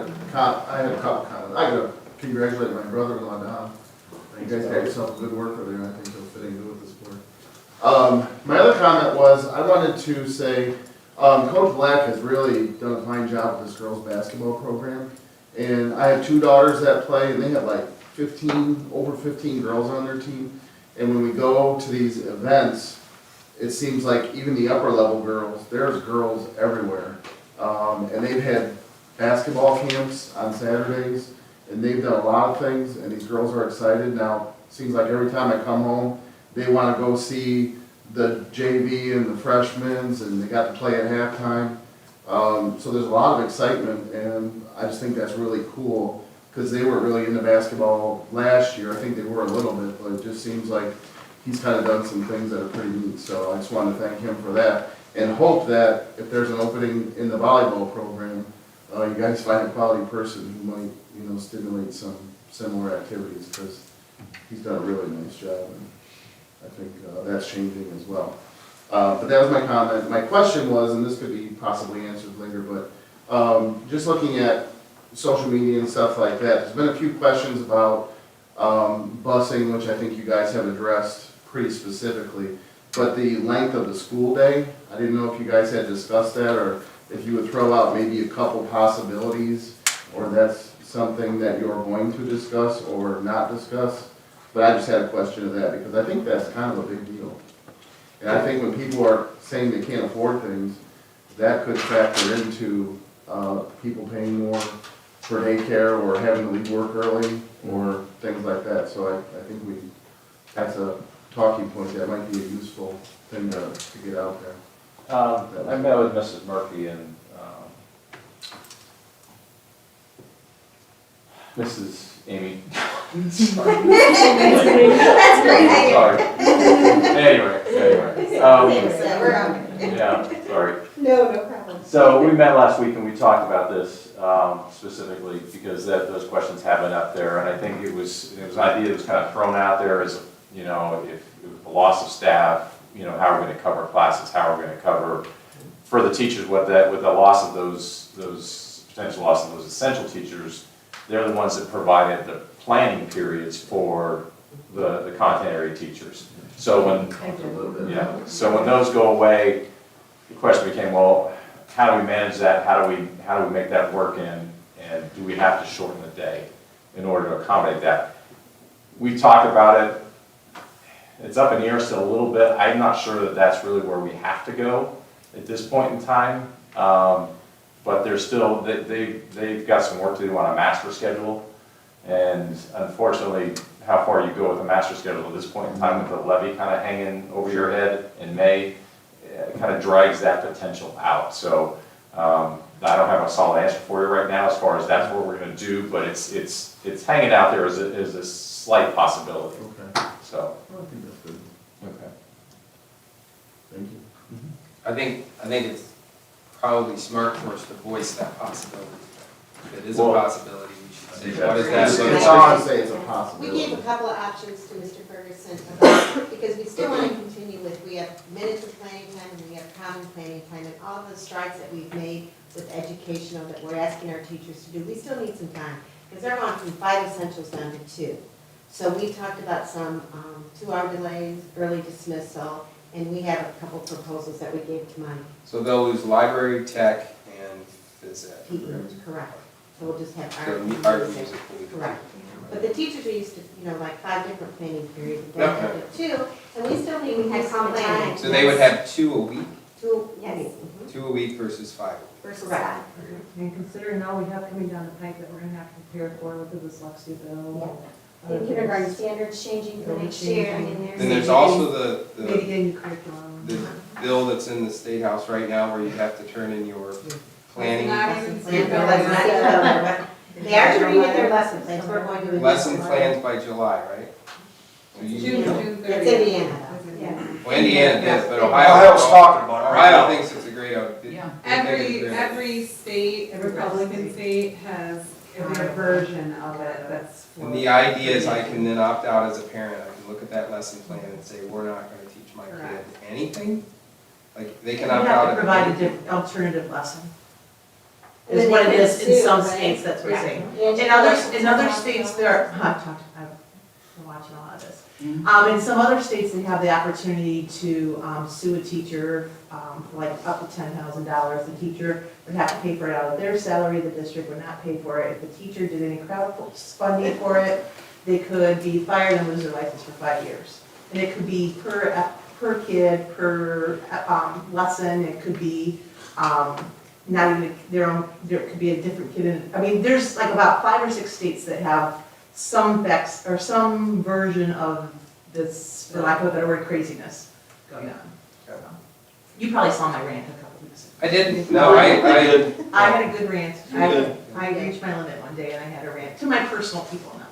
couple comments. I gotta congratulate my brother-in-law, Don. You guys got yourself a good worker there, and I think he'll fit in good with this board. My other comment was, I wanted to say, Coach Black has really done a fine job with this girls' basketball program. And I have 2 daughters that play, and they have like over 15 girls on their team. And when we go to these events, it seems like even the upper level girls, there's girls everywhere. And they've had basketball camps on Saturdays, and they've done a lot of things, and these girls are excited. Now, it seems like every time I come home, they want to go see the JV and the freshmen, and they got to play at halftime. So there's a lot of excitement, and I just think that's really cool, because they weren't really into basketball last year. I think they were a little bit, but it just seems like he's kind of done some things that are pretty neat. So I just wanted to thank him for that, and hope that if there's an opening in the volleyball program, you guys find a quality person who might, stimulate some similar activities, because he's done a really nice job, and I think that's changing as well. But that was my comment. My question was, and this could be possibly answered later, but just looking at social media and stuff like that, there's been a few questions about busing, which I think you guys have addressed pretty specifically. But the length of the school day, I didn't know if you guys had discussed that, or if you would throw out maybe a couple possibilities, or that's something that you're going to discuss or not discuss. But I just had a question of that, because I think that's kind of a big deal. And I think when people are saying they can't afford things, that could factor into people paying more for daycare, or having to leave work early, or things like that. So I think that's a talking point that might be a useful thing to get out there. I met with Mrs. Murphy and Mrs. Amy. Sorry. That's great. Sorry. Anyway. Yeah, sorry. No problem. So we met last week and we talked about this specifically because those questions have been up there, and I think it was an idea that was kind of thrown out there as, if it was the loss of staff, how are we going to cover classes, how are we going to cover for the teachers with the loss of those potential loss of those essential teachers. They're the ones that provided the planning periods for the content area teachers. So when those go away, the question became, well, how do we manage that? How do we make that work and do we have to shorten the day in order to accommodate that? We talked about it. It's up in the air still a little bit. I'm not sure that that's really where we have to go at this point in time. But they're still, they've got some work to do on a master schedule. And unfortunately, how far you go with a master schedule at this point in time with the levy kind of hanging over your head in May, it kind of drags that potential out. So I don't have a solid answer for you right now as far as that's what we're going to do, but it's hanging out there as a slight possibility. Okay. So. I think that's good. Okay. Thank you. I think it's probably smart for us to voice that possibility. If it is a possibility, we should say, what is that? It's all I'm saying, it's a possibility. We gave a couple of options to Mr. Ferguson about, because we still want to continue with, we have minutes of planning time and we have common planning time, and all the strides that we've made with educational that we're asking our teachers to do, we still need some time, because they're going from 5 essentials down to 2. So we talked about some 2-hour delays, early dismissal, and we have a couple proposals that we gave to Mike. So they'll lose library, tech, and phys ed. PE, correct. So we'll just have So art. art, music, will be- Correct. But the teachers are used to, like 5 different planning periods, and then down to 2, and we still need We had some common planning. time. So they would have 2 a week, 2, Yes. mhm. 2 a week versus 5 a week. Versus Correct. that. And considering all we have coming down the pipe that we're gonna have to prepare for with the dyslexia bill. And kindergarten standards changing for next year, I mean, Then there's also the Mitigating curriculum. bill that's in the State House right now where you have to turn in your planning, They are turning in their lesson plans, we're going to. lesson plans by July, right? So you- June It's Indiana. Yeah. Well, Indiana did, but Ohio's talking about it right Ohio now. thinks it's a great idea. Every state, every Republican state has their version of it that's for. And the idea is I can then opt out as a parent, I can look at that lesson plan and say, we're not gonna teach my kid Correct. anything? Like, they can You opt have out. to of provide a anything. alternative lesson. And then Is what they it can is in sue, some right? states, that's what we're Yeah. saying. And In other states, there are, I've been watching a lot of this. In some other states, they have the opportunity to sue a teacher for like up to $10,000. The teacher would have to pay for it out of their salary, the district would not pay for it. If the teacher did any crowdfunding for it, they could be fired and lose their license for 5 years. And it could be per kid, per lesson, it could be not even their own, there could be a different kid in, I mean, there's like about 5 or 6 states that have some vex, or some version of this, for lack of a better word, craziness going on. You probably saw my rant a couple weeks ago. I didn't, no, I I had a good rant. I reached my limit one day and I had a rant to my personal people now.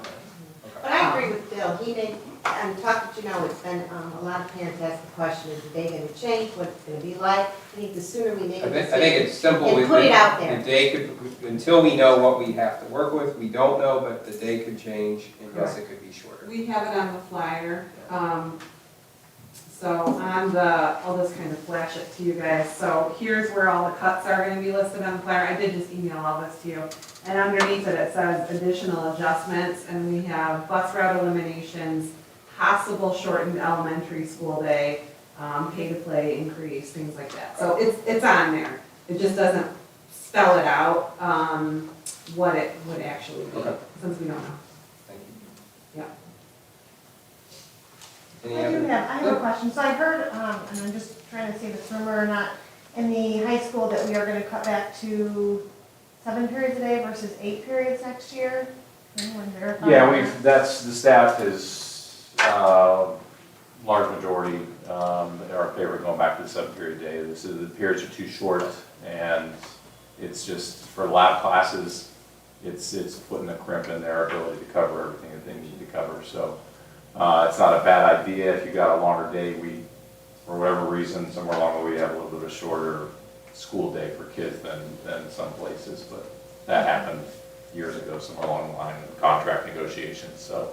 But I agree with Bill, he made, I'm talking to you now, it's been, a lot of parents ask the question, is the day gonna change, what's it gonna be like? I think the sooner we make a I think decision it's simple. and put it out there. The day could, until we know what we have to work with, we don't know, but the day could change, and yes, it could be shorter. We have it on the flyer. So on the, I'll just kind of flash it to you guys. So here's where all the cuts are gonna be listed on the flyer. I did just email all this to you. And underneath it, it says additional adjustments, and we have bus route eliminations, possible shortened elementary school day, pay to play increase, things like that. So it's on there. It just doesn't spell it out, what it would actually be, Okay. since we don't know. Thank Yeah. you. I have a question. So I heard, and I'm just trying to see if it's rumor or not, in the high school that we are gonna cut back to 7 periods a day versus 8 periods next year? Anyone verify? Yeah, that's, the staff is, large majority, are favoring going back to the 7-period day. The periods are too short, and it's just, for lab classes, it's putting a crimp in their ability to cover everything that they need to cover. So, it's not a bad idea if you got a longer day. We, for whatever reason, somewhere along the way, have a little bit of a shorter school day for kids than some places, but that happened years ago, somewhere along the line in contract negotiations. So,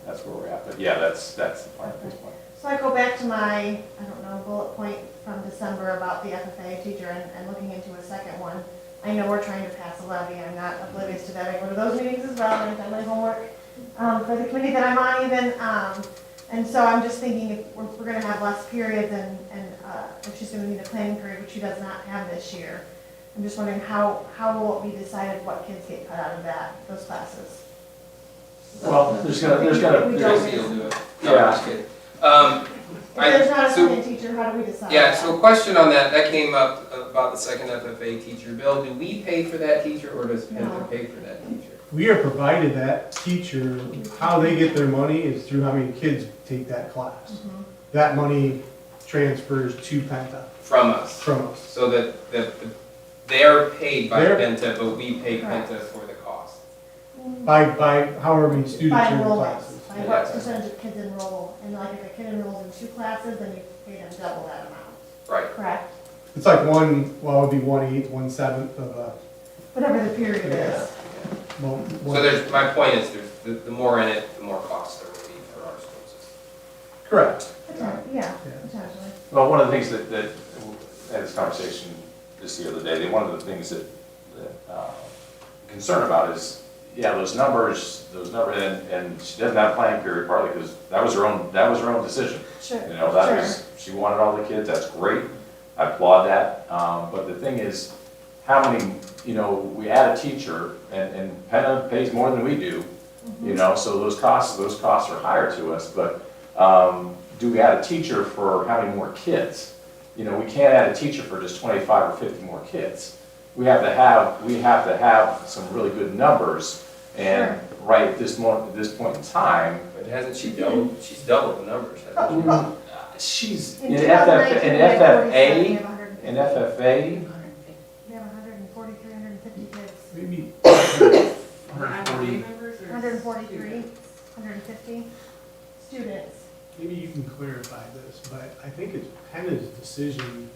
that's where we're at. But yeah, that's the plan at this point. So I go back to my, I don't know, bullet point from December about the FFA teacher and looking into a second one. I know we're trying to pass a levy. I'm not oblivious to that. I go to those meetings as well, and I've done my homework for the committee that I'm on even. And so I'm just thinking if we're gonna have less periods and if she's gonna need a planning period, which she does not have this year. I'm just wondering how will it be decided what kids get cut out of those classes? Well, there's gonna, Tracy will do it. No, Yeah. I'm just kidding. If there's not a so- second teacher, how do we decide? Yeah, so a question on that came up about the second FFA teacher. Bill, do we pay for that teacher, or does Penta No. pay for that teacher? We are provided that teacher, how they get their money is through how many kids take that class. Mhm. That money transfers to Penta From us? from us. So that they're paid by They're- Penta, but we pay Correct. Penta for the cost. By however many students By are in the enrollment, classes. by Yeah. what percentage of kids enroll, and like if a kid enrolls in 2 classes, then you pay them double that amount, Right. correct? It's like it would be 1/8, 1/7 of a, Whatever the period is. well, So my point is, the more in it, the more cost there will be for our school system. correct. Yeah, potentially. Well, one of the things that I had this conversation just the other day, one of the things that concerned about is, yeah, those numbers, and she doesn't have a planning period, partly because that was her own decision. Sure. You know, that was, she wanted all the kids, that's great, I applaud that, but the thing is, how many, we add a teacher, and Penta pays more than we do, so those costs are higher to us, but, do we add a teacher for how many more kids? We can't add a teacher for just 25 or 50 more kids. We have to have some really good numbers, and right at this point in time, But hasn't she doubled, she's doubled the numbers, hasn't she's, In in 2019, we had 47, we have 150. in FFA, We have 143, 150 kids. Maybe 140. 143, 150 students. Maybe you can clarify this, but I think it's Penta's decision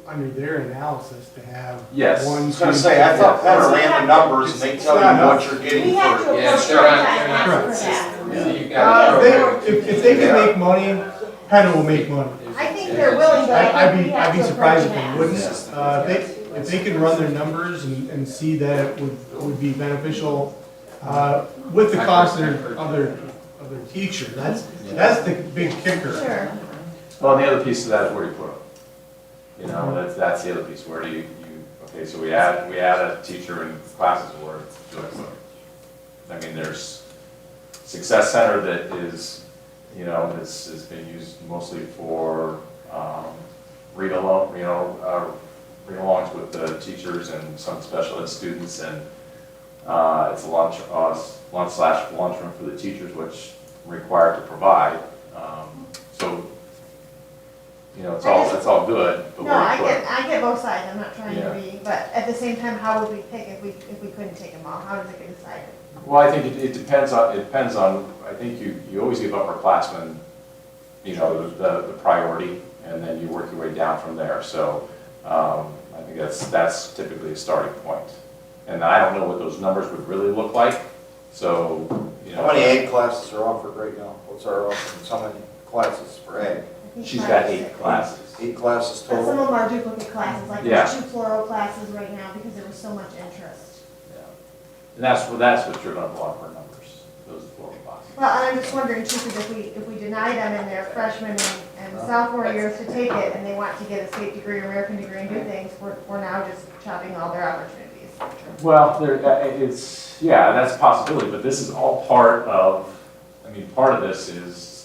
under their analysis to have Yes. one. I was gonna say, I thought Penta ran the numbers and they tell you what you're getting We have to for. Yeah, approach they're not- Penta and they're ask not for consistent. that. So you've got. If they can make money, Penta will make money. I think they're willing, but I think we have I'd be to surprised approach if and they wouldn't. ask. If they can run their numbers and see that it would be beneficial, with the cost of the of a teacher. That's the big kicker. Sure. Well, and the other piece of that is where you put them. You know, that's the other piece, where do you, okay, so we add a teacher in classes, where do I put them? I mean, there's Success Center that is, you know, has been used mostly for read-alongs with the teachers and some special ed students, and it's a lunchroom for the teachers, which we're required to provide. So, you know, it's all good. But No, I get both sides, I'm not trying to be, but at the same time, how would we pick if we couldn't take them all? How does it get decided? Well, I think it depends on, I think you always give upperclassmen, you know, the priority, and then you work your way down from there. So I think that's typically a starting point. And I don't know what those numbers would really look like, so, you know. How many ag classes are offered right now? What's our offerings? How many classes for ag? She's got 8 classes. 8 classes But some total? of them are duplicate classes, like there's 2 floral classes right now because there was so much interest. Yeah. And that's what's driven up a lot of our numbers, those floral classes. Well, and I'm just wondering too, because if we deny them in their freshman and sophomore years to take it, and they want to get a state degree or American degree and do things, we're now just chopping all their opportunities. Well, that's a possibility, but this is all part of this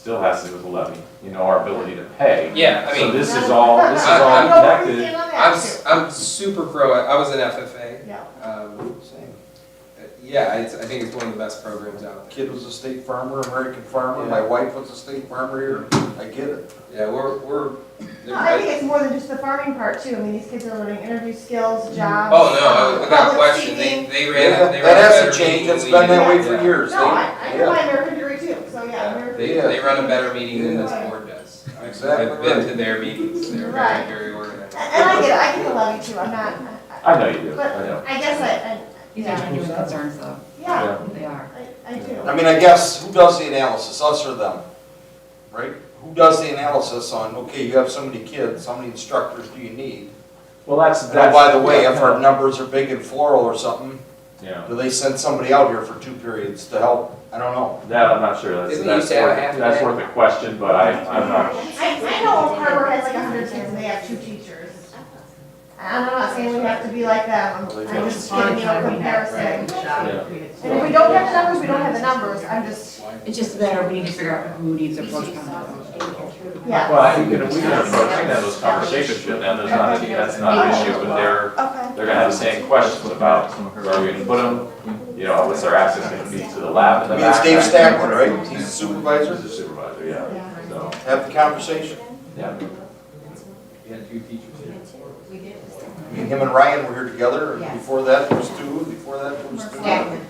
still has to do with the levy, you know, our ability to pay. Yeah, I mean. So this is all I know where we connected. stand on that, too. I'm super pro, I was in FFA. Yeah. Same. Yeah, I think it's one of the best programs out there. Kid was a state farmer, American farmer. My wife was a state farmer here. I get it. Yeah, we're. No, I think it's more than just the farming part too. I mean, these kids are learning interview skills, jobs. Oh, no, without public question, speaking. they ran a That better hasn't meeting changed. than It's we been that did. way for years. No, I got my American degree too, so yeah. American They run a better meeting than this board does. Exactly I've been right. to their meetings, they're Right. very organized. And I get the levy too. I'm not. I know you do, But I know. I guess These are genuine concerns though. yeah, They are. I do. I mean, I guess, who does the analysis, us or them? Right? Who does the analysis on, okay, you have so many kids, how many instructors do you need? Well, that's. And oh, by the way, if our numbers are big in floral or something, Yeah. do they send somebody out here for 2 periods to help? I don't know. That I'm not sure, Isn't it used to have a half that's day? worth a question, but I'm not. I know Oak Harbor has like 100 kids and they have 2 teachers. And I'm not saying we have to be like them. I'm just giving you a comparison. And if we don't have the numbers, we don't have the numbers. I'm just, It's just a matter of we need to figure out who needs to approach them. yeah. Well, we can approach those conversations with them, that's not an issue, but they're Okay. gonna have the same questions about where are we gonna put them, you know, what's our access gonna be to the lab in the I mean, it's back. Dave Stackman, right? He's the supervisor? He's the supervisor, yeah, so, Have the conversation. yeah. We had 2 teachers here. We did. I mean, him and Ryan were here together, and Yes. before that there was 2, before that there was 2. And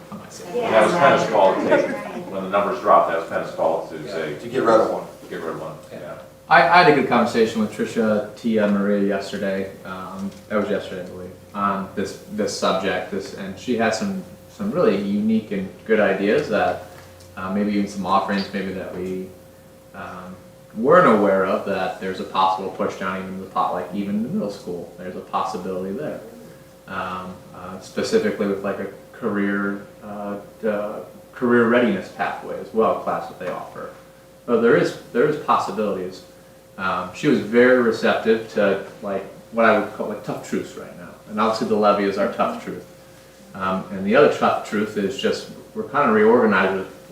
that was Penna's call to take, when the numbers dropped, that was Penna's call to say. To get rid of one. Get rid of one, yeah. I had a good conversation with Tricia, Tia, and Maria yesterday. That was yesterday, I believe, on this subject. And she had some really unique and good ideas that maybe even some offerings maybe that we weren't aware of, that there's a possible push down even in the pot, like even in the middle school. There's a possibility there, specifically with like a career readiness pathway as well, class that they offer. So there is possibilities. She was very receptive to like what I would call like tough truths right now, and obviously the levy is our tough truth. And the other tough truth is just we're kind of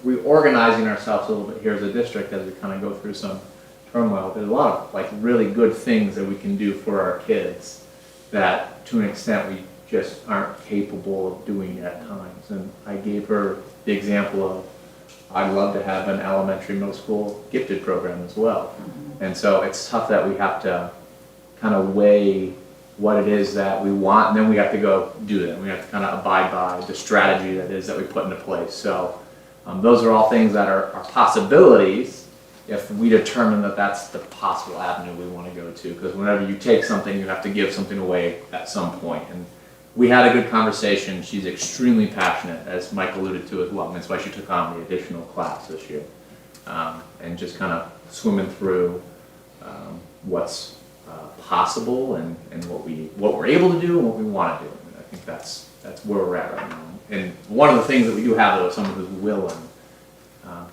reorganizing ourselves a little bit here as a district as we kind of go through some turmoil. There's a lot of like really good things that we can do for our kids that to an extent we just aren't capable of doing at times. And I gave her the example of I'd love to have an elementary, middle school gifted program as well. And so it's tough that we have to kind of weigh what it is that we want, and then we have to go do that. We have to kind of abide by the strategy that is that we put into place. So those are all things that are possibilities if we determine that that's the possible avenue we want to go to. Because whenever you take something, you have to give something away at some point. And we had a good conversation. She's extremely passionate, as Mike alluded to as well. And that's why she took on the additional class this year. And just kind of swimming through what's possible and what we're able to do and what we want to do. And I think that's where we're at right now. And one of the things that we do have, though, is someone who's willing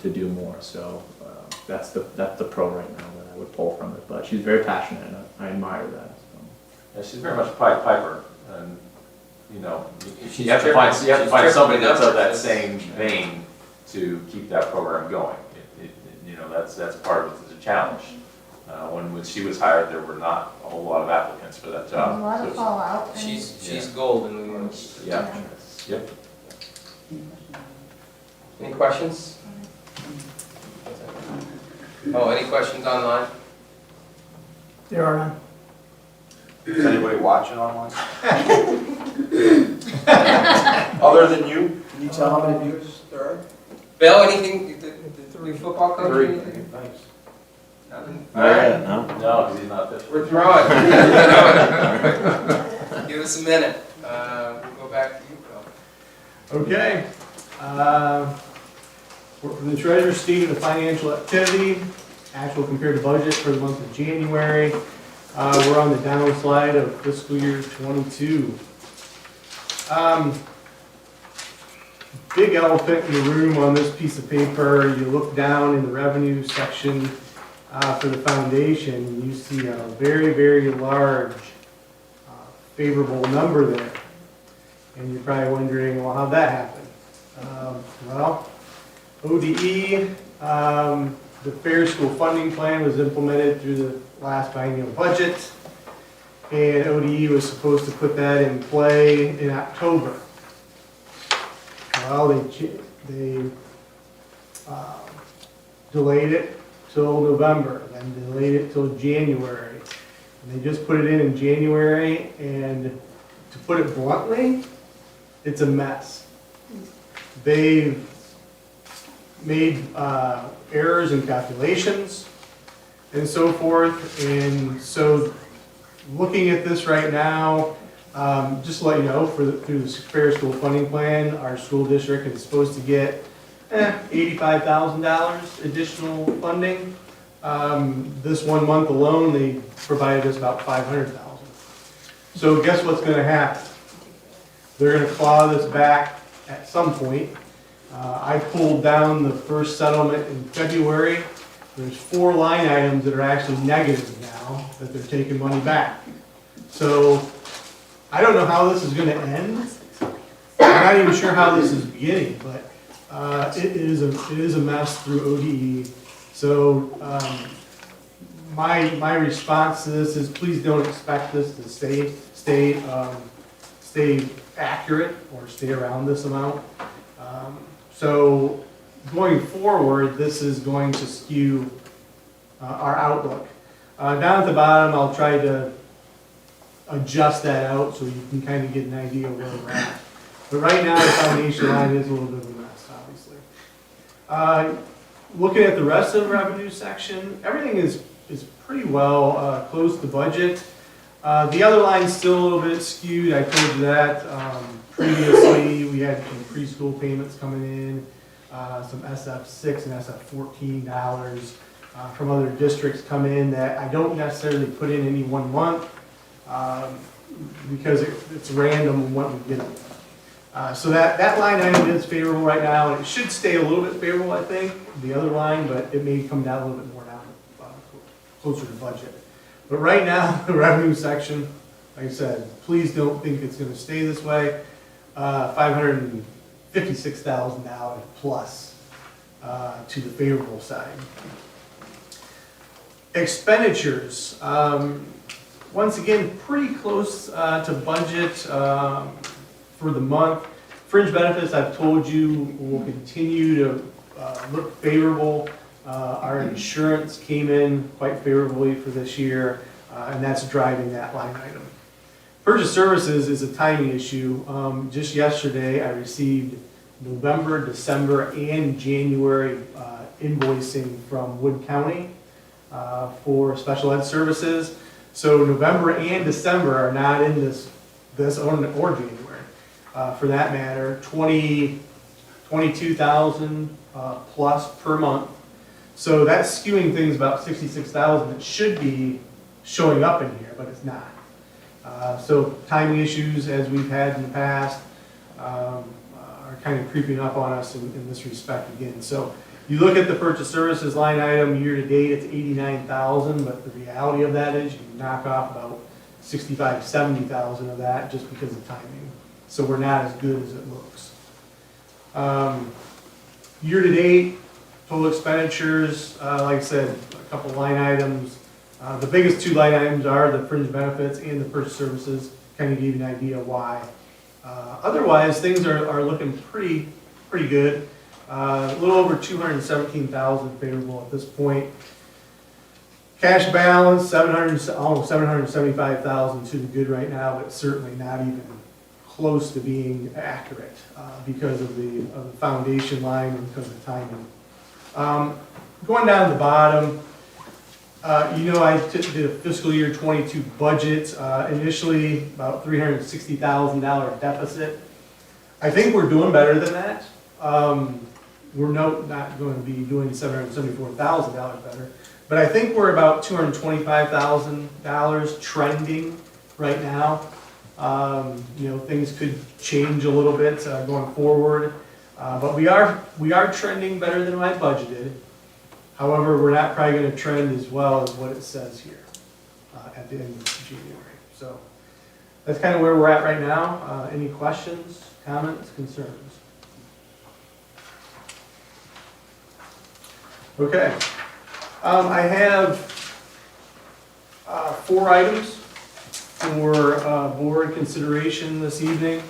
to do more. So that's the pro right now that I would pull from it. But she's very passionate, and I admire that. So. Yeah, she's very much a Pied Piper, and, you know, She's you have to driven- find, you have to she's find driven somebody the that's of that numbers. same vein to keep that program going. You know, that's part of it, it's a challenge. When she was hired, there were not a whole lot of applicants for that There's job. a lot of So- fallout. and- She's golden. We want to- Yeah, yep. Any questions? Oh, any questions online? There are none. Is anybody watching online? Other than you? Can you tell how many viewers there are? Bill, anything, the new football coach? Three. Anything? Thanks. Nothing? Not yet, no. No, because he's not this. We're throwing. Give us a minute. We'll go back to you, Bill. Okay. For the treasurer's statement of financial activity, actual compared to budget for the month of January. We're on the downslide of fiscal year '22. Big elephant in the room on this piece of paper, you look down in the revenue section for the foundation, you see a very, very large favorable number there. And you're probably wondering, well, how'd that happen? Well, ODE, the Fair School Funding Plan was implemented through the last biennial budget. And ODE was supposed to put that in play in October. Well, they delayed it till November, then delayed it till January. And they just put it in January, and to put it bluntly, it's a mess. They've made errors in calculations and so forth, and so looking at this right now, just to let you know, through the Fair School Funding Plan, our school district is supposed to get $85,000 additional funding. This 1 month alone, they provided us about $500,000. So guess what's going to happen? They're going to claw this back at some point. I pulled down the first settlement in February. There's 4 line items that are actually negative now that they're taking money back. So I don't know how this is going to end. I'm not even sure how this is beginning, but it is a mess through ODE. So my response to this is, please don't expect this to stay accurate or stay around this amount. So going forward, this is going to skew our outlook. Down at the bottom, I'll try to adjust that out so you can kind of get an idea of where we're at. But right now, the foundation line is a little bit of a mess, obviously. Looking at the rest of the revenue section, everything is pretty well close to budget. The other line's still a little bit skewed. I told you that previously. We had some preschool payments coming in, some SF6 and SF14 dollars from other districts come in that I don't necessarily put in any 1 month because it's random when we get them. So that line item is favorable right now, and it should stay a little bit favorable, I think, the other line, but it may come down a little bit more down, closer to budget. But right now, the revenue section, like I said, please don't think it's gonna stay this way. $556,000 plus to the favorable side. Expenditures, once again, pretty close to budget for the month. Fringe benefits, I've told you, will continue to look favorable. Our insurance came in quite favorably for this year, and that's driving that line item. Purchase services is a timing issue. Just yesterday, I received November, December, and January invoicing from Wood County for special ed services. So November and December are not in this or January. For that matter, 22,000 plus per month. So that's skewing things about 66,000 that should be showing up in here, but it's not. So timing issues, as we've had in the past, our kind of creeping up on us in this respect again. So you look at the purchase services line item year to date, it's 89,000, but the reality of that is you knock off about 65, 70,000 of that just because of timing. So we're not as good as it looks. Year to date, total expenditures, like I said, a couple line items. The biggest two line items are the fringe benefits and the purchase services, kind of give you an idea why. Otherwise, things are looking pretty good. A little over 217,000 favorable at this point. Cash balance, almost 775,000 to the good right now, but certainly not even close to being accurate because of the foundation line and because of timing. Going down to the bottom, I did a fiscal year 22 budget, initially about $360,000 deficit. I think we're doing better than that. We're not going to be doing $774,000 better, but I think we're about $225,000 trending right now. Things could change a little bit going forward, but we are trending better than I budgeted. However, we're not probably going to trend as well as what it says here at the end of January. So that's kind of where we're at right now. Any questions, comments, concerns? Okay. I have 4 items for board consideration this evening.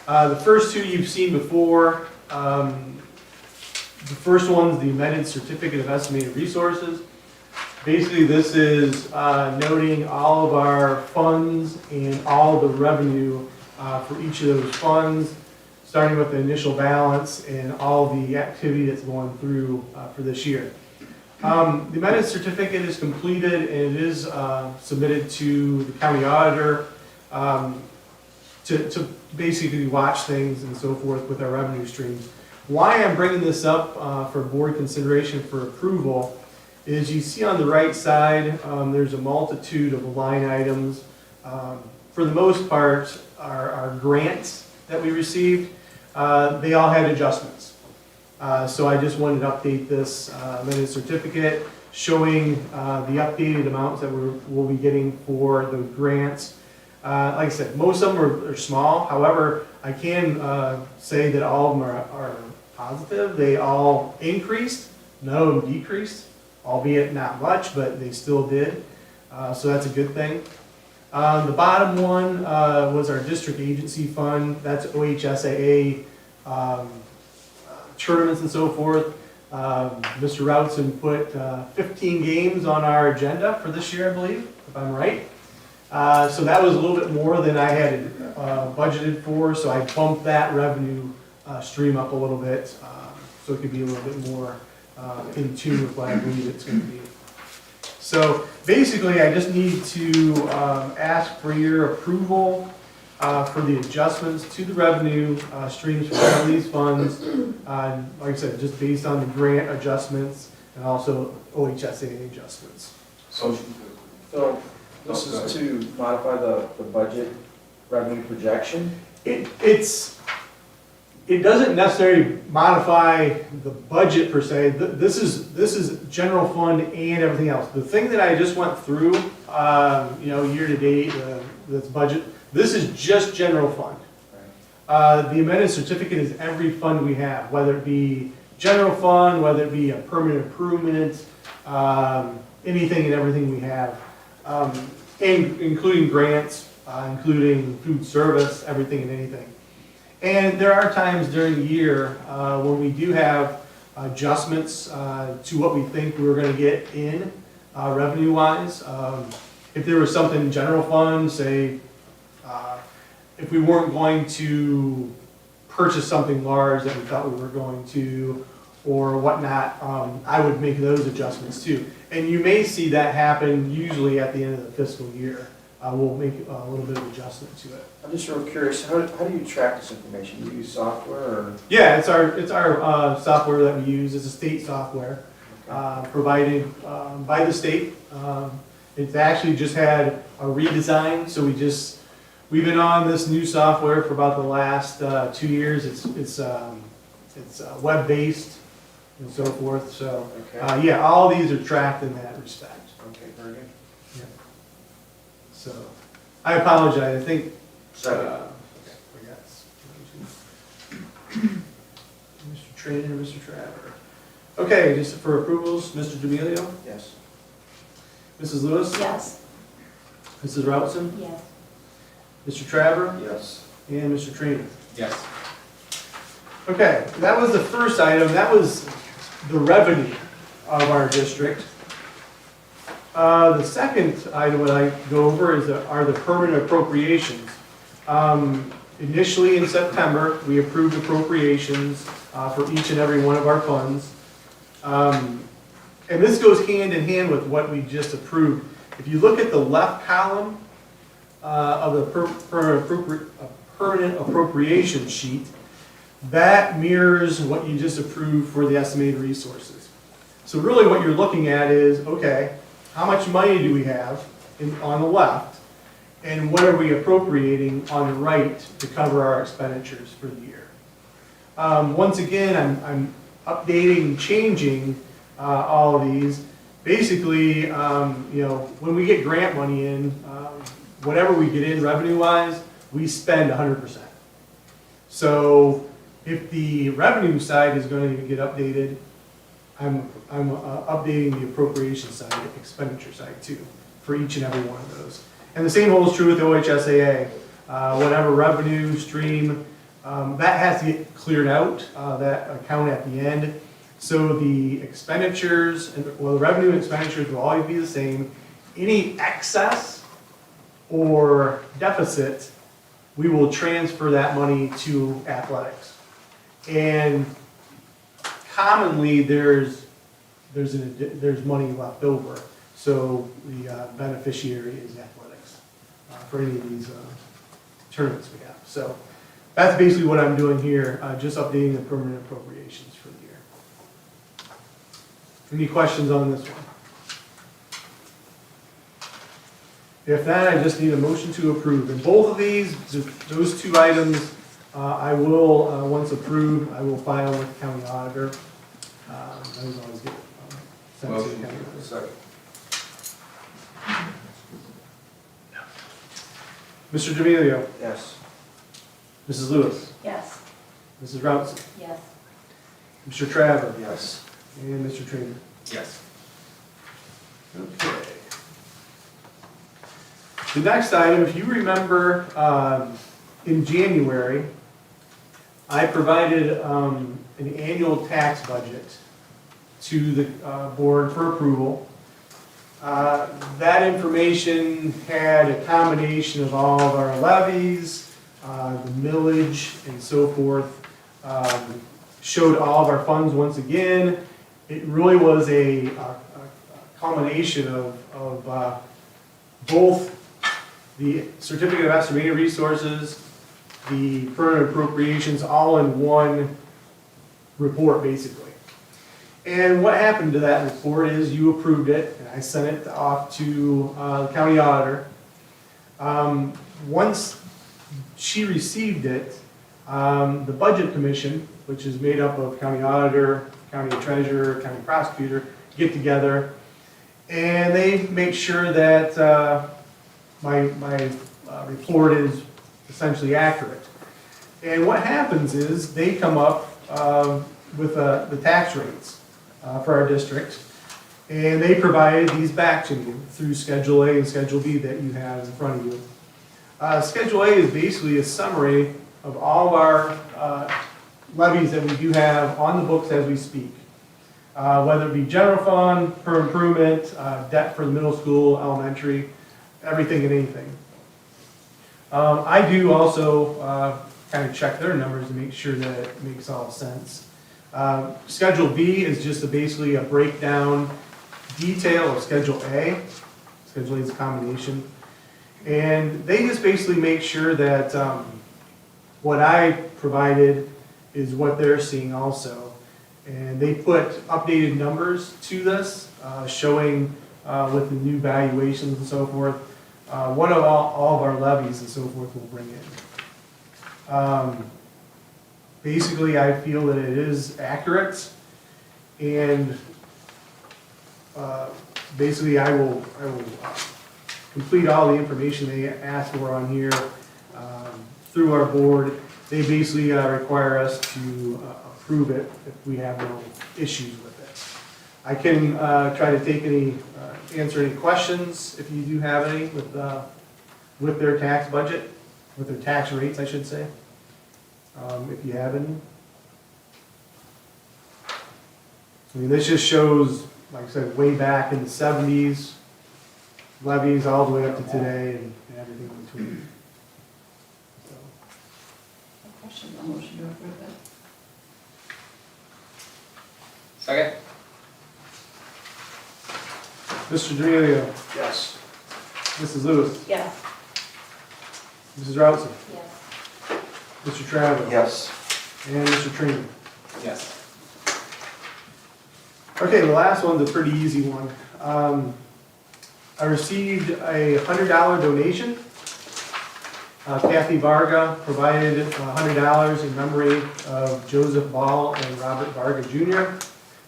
The first 2 you've seen before. The first one is the amended certificate of estimated resources. Basically, this is noting all of our funds and all of the revenue for each of those funds, starting with the initial balance and all the activity that's going through for this year. The amended certificate is completed and it is submitted to the county auditor to basically watch things and so forth with our revenue streams. Why I'm bringing this up for board consideration for approval is you see on the right side there's a multitude of line items. For the most part, our grants that we received, they all had adjustments. So I just wanted to update this amended certificate showing the updated amounts that we'll be getting for the grants. Like I said, most of them are small. However, I can say that all of them are positive. They all increased, none of them decreased, albeit not much, but they still did. So that's a good thing. The bottom one was our district agency fund. That's OHSAA tournaments and so forth. Mr. Routson put 15 games on our agenda for this year, I believe, if I'm right. So that was a little bit more than I had budgeted for, so I bumped that revenue stream up a little bit so it could be a little bit more in tune with what I believe it's going to be. So basically, I just need to ask for your approval for the adjustments to the revenue streams for all of these funds. Like I said, just based on the grant adjustments and also OHSAA adjustments. So, Phil, this is to modify the budget revenue projection? It doesn't necessarily modify the budget per se. This is general fund and everything else. The thing that I just went through, year to date, this budget, this is just general fund. The amended certificate is every fund we have, whether it be general fund, whether it be a permanent improvement, anything and everything we have, including grants, including food service, everything and anything. And there are times during the year when we do have adjustments to what we think we're going to get in revenue-wise. If there was something in general fund, say, if we weren't going to purchase something large that we thought we were going to, or whatnot, I would make those adjustments too. And you may see that happen usually at the end of the fiscal year. We'll make a little bit of adjustment to it. I'm just real curious, how do you track this information? Do you use software or? Yeah, it's our software that we use. It's a state software provided by the state. It's actually just had a redesign, so We've been on this new software for about the last 2 years. It's web-based and so forth. So Okay. yeah, all these are tracked in that respect. Okay, very good. So I apologize. I think. Second. We got Mr. Trainer, Mr. Traver. Okay, just for approvals, Mr. D'Amelio, Yes. Mrs. Lewis, Yes. Mrs. Routson, Yes. Mr. Traver, Yes. and Mr. Trainer. Yes. Okay, that was the first item. That was the revenue of our district. The second item that I go over are the permanent appropriations. Initially in September, we approved appropriations for each and every one of our funds. And this goes hand in hand with what we just approved. If you look at the left column of the permanent appropriation sheet, that mirrors what you just approved for the estimated resources. So really what you're looking at is, okay, how much money do we have on the left, and what are we appropriating on the right to cover our expenditures for the year? Once again, I'm updating, changing all of these. Basically, when we get grant money in, whatever we get in revenue-wise, we spend 100%. So if the revenue side is going to get updated, I'm updating the appropriation side, the expenditure side too, for each and every one of those. And the same holds true with OHSAA. Whatever revenue stream, that has to get cleared out, that account at the end. So the expenditures, the revenue and expenditures will always be the same. Any excess or deficit, we will transfer that money to athletics. And commonly, there's money left over, so the beneficiary is athletics for any of these tournaments we have. So that's basically what I'm doing here, just updating the permanent appropriations for the year. Any questions on this one? If not, I just need a motion to approve. And both of these, those two items, I will, once approved, I will file with the county auditor. Those always get sent to the county auditor. Second. Mr. D'Amelio, Yes. Mrs. Lewis, Yes. Mrs. Routson, Yes. Mr. Traver, Yes. and Mr. Trainer. Yes. Okay. The next item, if you remember, in January, I provided an annual tax budget to the board for approval. That information had a combination of all of our levies, the millage, and so forth. Showed all of our funds once again. It really was a combination of both the certificate of estimated resources, the permanent appropriations, all in one report, basically. And what happened to that report is you approved it, and I sent it off to the county auditor. Once she received it, the budget commission, which is made up of county auditor, county treasurer, county prosecutor, get together, and they make sure that my report is essentially accurate. And what happens is they come up with the tax rates for our district, and they provide these back to you through Schedule A and Schedule B that you have in front of you. Schedule A is basically a summary of all of our levies that we do have on the books as we speak. Whether it be general fund, per improvement, debt for the middle school, elementary, everything and anything. I do also kind of check their numbers to make sure that it makes all sense. Schedule B is just basically a breakdown detail of Schedule A. Schedule A is a combination. And they just basically make sure that what I provided is what they're seeing also. And they put updated numbers to this, showing with the new valuations and so forth, one of all of our levies and so forth will bring in. Basically, I feel that it is accurate, and basically I will complete all the information they asked for on here through our board. They basically require us to approve it if we have no issues with it. I can try to answer any questions if you do have any with their tax budget, with their tax rates, I should say, if you have any. I mean, this just shows, like I said, way back in the 70s, levies all the way up to today and everything in between. So. Question, a motion to approve it. Second? Mr. D'Amelio. Yes. Mrs. Lewis. Yes. Mrs. Routson. Yes. Mr. Travis. Yes. And Mr. Trainer. Yes. Okay, the last one's a pretty easy one. I received a $100 donation. Kathy Varga provided $100 in memory of Joseph Ball and Robert Varga Jr.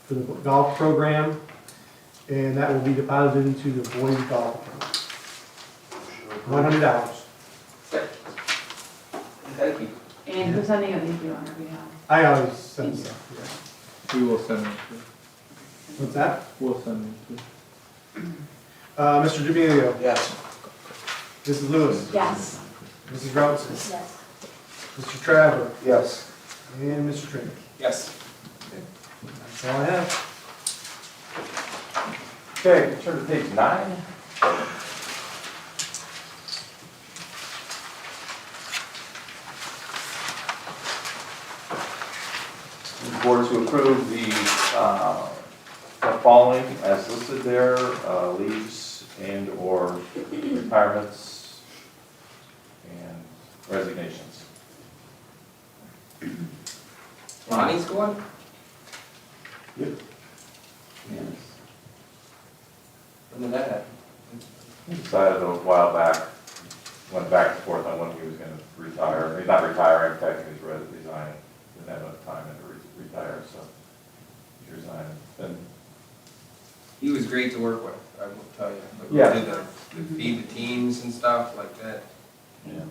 for the golf program, and that will be deposited into the boys golf account. $100. Thank you. And who's sending a thank you on our behalf? I always send stuff, yeah. We will send them What's that? We'll send them Mr. D'Amelio. Yes. Mrs. Lewis. Yes. Mrs. Routson. Yes. Mr. Travis. Yes. And Mr. Trainer. Yes. That's all I have. Okay, turn to page 9. The board to approve the following as listed there, leaves and/or retirements and resignations. Lonnie's going? Yep. Yes. When did that happen? He decided a while back, went back and forth on when he was going to retire. He's not retiring, technically he's resigning. Didn't have enough time to retire, so he's resigning. And He was great to work with, I will tell you. Like, we Yeah. did the feed the teams and stuff like that. yeah.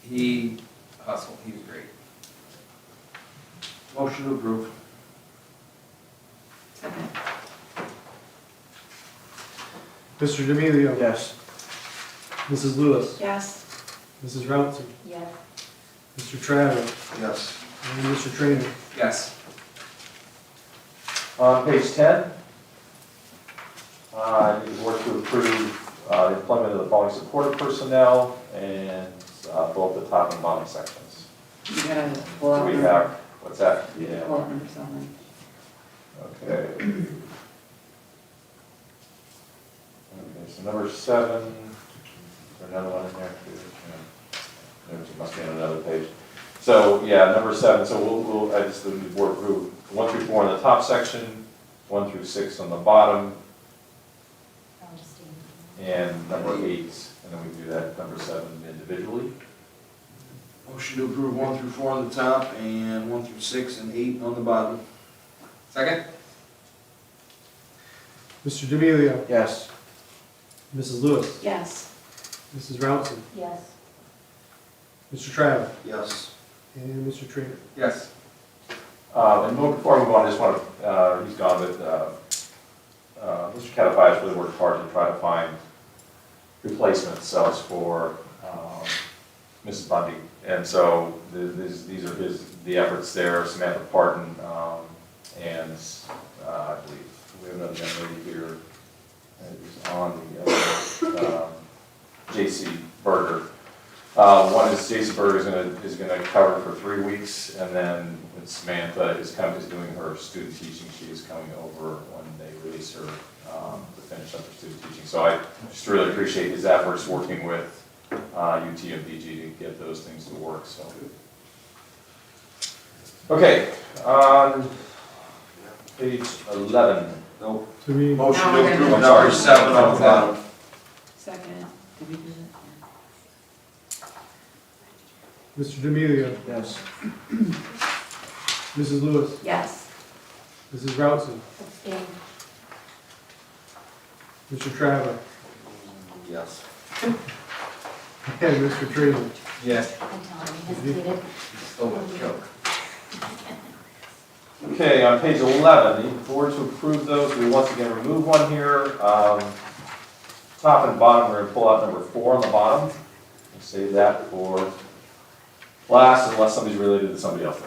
He hustled, he was great. Motion to approve. Second. Mr. D'Amelio. Yes. Mrs. Lewis. Yes. Mrs. Routson. Yes. Mr. Travis. Yes. And Mr. Trainer. Yes. On page 10, I need the board to approve the employment of the following supportive personnel and both the top and bottom sections. You gotta pull out. We have, what's that? Yeah. Pull out number 7. Okay. Okay, so number 7, is there another one in there too? Yeah. There must be on another page. So, yeah, number 7, so I just, the board approve 1 through 4 in the top section, 1 through 6 on the bottom, and number 8, and then we do that number 7 individually. Motion to approve 1 through 4 on the top and 1 through 6 and 8 on the bottom. Second? Mr. D'Amelio. Yes. Mrs. Lewis. Yes. Mrs. Routson. Yes. Mr. Travis. Yes. And Mr. Trainer. Yes. And before I move on, I just want to, he's gone, but Mr. Catafai really worked hard to try to find replacement cells for Mrs. Bundy. And so these are the efforts there, Samantha Parton, and I believe we have another young lady here who's on the J.C. Berger. One is J.C. Berger is gonna cover for 3 weeks, and then Samantha is doing her student teaching. She is coming over when they release her to finish up her student teaching. So I just really appreciate his efforts working with UT and PG to get those things to work. So okay, on page 11. Nope. To me. Motion Now to we're gonna approve do number number 7 on the seven. bottom. Second. Did we do that? Mr. D'Amelio. Yes. Mrs. Lewis. Yes. Mrs. Routson. Abstain. Mr. Traver. Yes. And Mr. Trainer. Yes. I'm telling you, hesitated. Still a joke. Okay, on page 11, the board to approve those, we once again remove one here. Top and bottom, we're going to pull out number 4 on the bottom. We'll save that for last unless somebody's related to somebody else.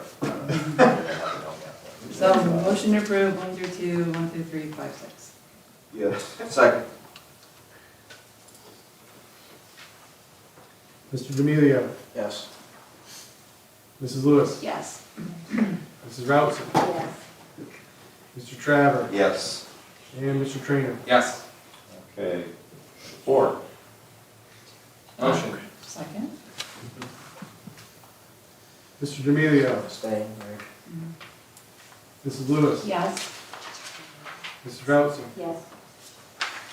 So, motion to approve 1 through 2, 1 through 3, 5, 6. Yes. Second. Mr. D'Amelio. Yes. Mrs. Lewis. Yes. Mrs. Routson. Yes. Mr. Traver. Yes. And Mr. Trainer. Yes. Okay, 4. Motion. Second? Mr. D'Amelio. Abstain. Mrs. Lewis. Yes. Mrs. Routson. Yes.